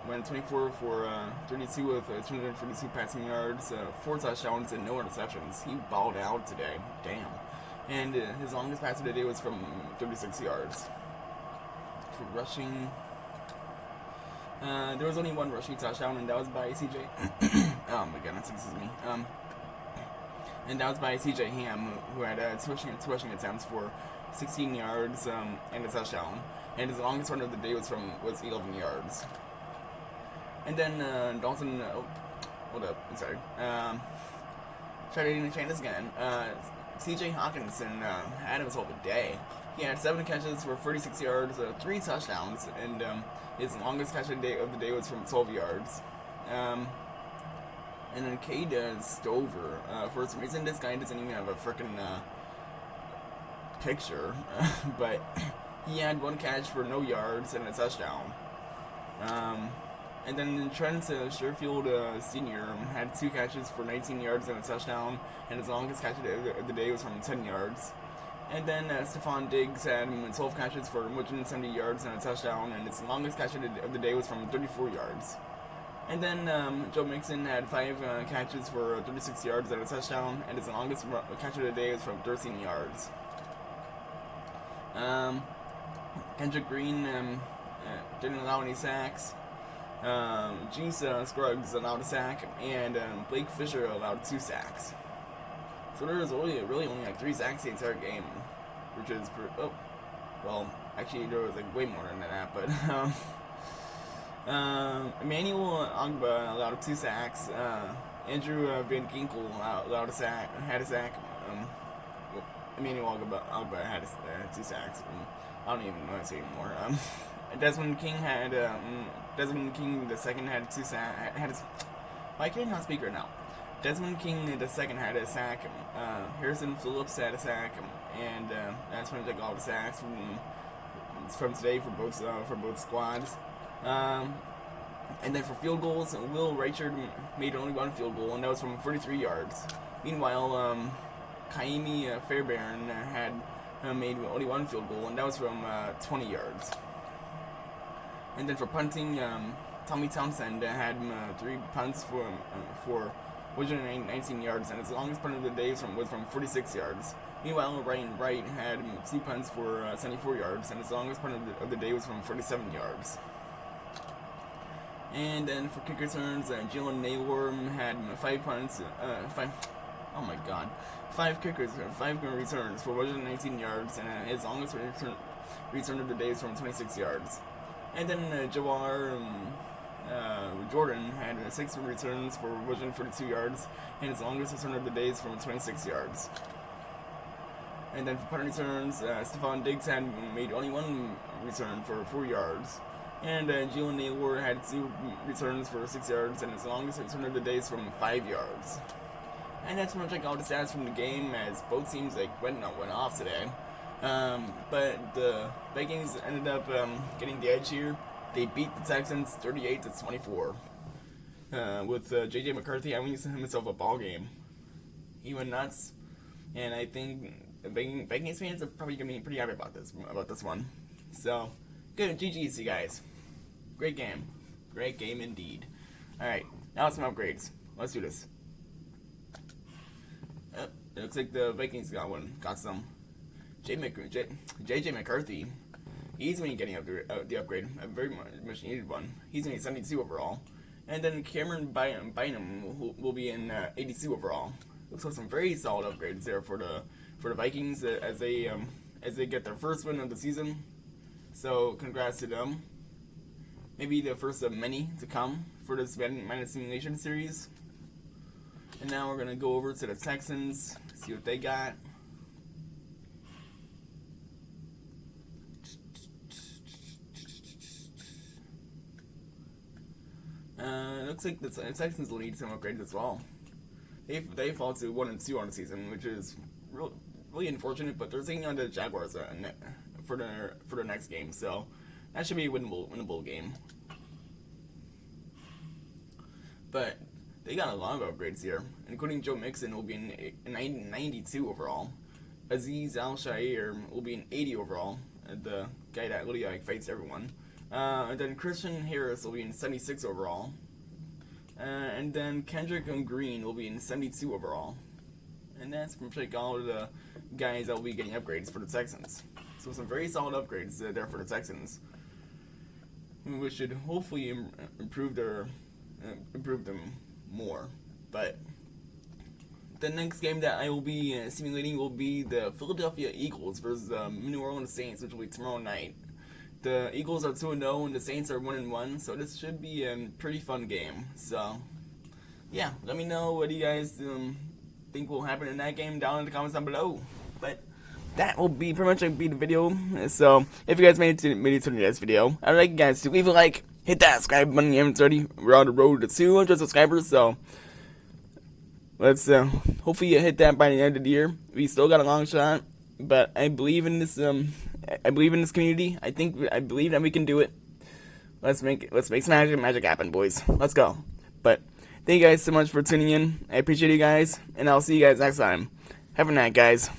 went 24 for 32 with 242 passing yards, 4 touchdowns, and no interceptions. He balled out today. Damn. And his longest pass of the day was from 36 yards. For rushing, there was only 1 rushing touchdown, and that was by C.J. Oh my goodness, excuse me. And that was by C.J. Ham, who had 2 rushing attempts for 16 yards and a touchdown. And his longest run of the day was 11 yards. And then Dalton, hold up, I'm sorry. Trying to change this again. C.J. Hawkinson had himself a day. He had 7 catches for 36 yards, 3 touchdowns, and his longest catch of the day was from 12 yards. And then Cade Stover, for some reason this guy doesn't even have a freaking picture, but he had 1 catch for no yards and a touchdown. And then Trent Sherfield Sr. had 2 catches for 19 yards and a touchdown, and his longest catch of the day was from 10 yards. And then Stephon Diggs had 12 catches for 170 yards and a touchdown, and his longest catch of the day was from 34 yards. And then Joe Mixon had 5 catches for 36 yards and a touchdown, and his longest catch of the day was from 13 yards. Kendrick Green didn't allow any sacks. Juice Scruggs allowed a sack, and Blake Fisher allowed 2 sacks. So there was really only like 3 sacks the entire game, which is actually there was like way more than that, but Emmanuel Ogbah allowed 2 sacks. Andrew Van Ginkel had a sack. Emmanuel Ogbah had 2 sacks. I don't even know how to say anymore. Desmond King the second had 2 sacks. Why can I not speak right now? Desmond King the second had a sack. Harrison Phillips had a sack, and that's when I took all the sacks from today for both squads. And then for field goals, Will Richard made only 1 field goal, and that was from 43 yards. Meanwhile, Kaimi Fairbairn had made only 1 field goal, and that was from 20 yards. And then for punting, Tommy Townsend had 3 punts for 119 yards, and his longest punt of the day was from 46 yards. Meanwhile, Ryan Wright had 2 punts for 74 yards, and his longest punt of the day was from 47 yards. And then for kick returns, Jalen Naylor had 5 punts, 5 returns for 119 yards, and his longest return of the day is from 26 yards. And then Jawar Jordan had 6 returns for 142 yards, and his longest return of the day is from 26 yards. And then for punt returns, Stephon Diggs had made only 1 return for 4 yards. And Jalen Naylor had 2 returns for 6 yards, and his longest return of the day is from 5 yards. And that's pretty much like all the stats from the game, as both teams went off today. But the Vikings ended up getting the edge here. They beat the Texans 38-24, with J.J. McCarthy having himself a ball game. He went nuts, and I think Vikings fans are probably gonna be pretty happy about this one. So, good GG's, you guys. Great game indeed. All right, now some upgrades. Let's do this. It looks like the Vikings got some. J.J. McCarthy, he's going to be getting the upgrade, a very much needed one. He's going to be 72 overall. And then Cameron Bynum will be in 82 overall. looks like some very solid upgrades there for the Vikings as they get their first win of the season. So congrats to them. Maybe the first of many to come for this Madden Simulation series. And now we're gonna go over to the Texans, see what they got. Looks like the Texans will need some upgrades as well. They fall to 1-2 on the season, which is really unfortunate. But they're taking on the Jaguars for their next game, so that should be a winnable game. But they got a lot of upgrades here, including Joe Mixon will be in 92 overall. Aziz Al-Shair will be an 80 overall, the guy that literally fights everyone. And then Christian Harris will be in 76 overall. And then Kendrick Green will be in 72 overall. And that's pretty much all of the guys that will be getting upgrades for the Texans. So some very solid upgrades there for the Texans, which should hopefully improve them more. But the next game that I will be simulating will be the Philadelphia Eagles versus the New Orleans Saints, which will be tomorrow night. The Eagles are 2-0 and the Saints are 1-1, so this should be a pretty fun game. So, yeah, let me know what you guys think will happen in that game down in the comments down below. But that will be pretty much be the video. So, if you guys made it to the next video, I'd like you guys to leave a like, hit that subscribe button if you haven't already. We're on the road to 200 subscribers, so let's hopefully you hit that by the end of the year. We still got a long shot, but I believe in this. I believe in this community. I believe that we can do it. Let's make some magic happen, boys. Let's go. But thank you guys so much for tuning in. I appreciate you guys, and I'll see you guys next time. Have a night, guys.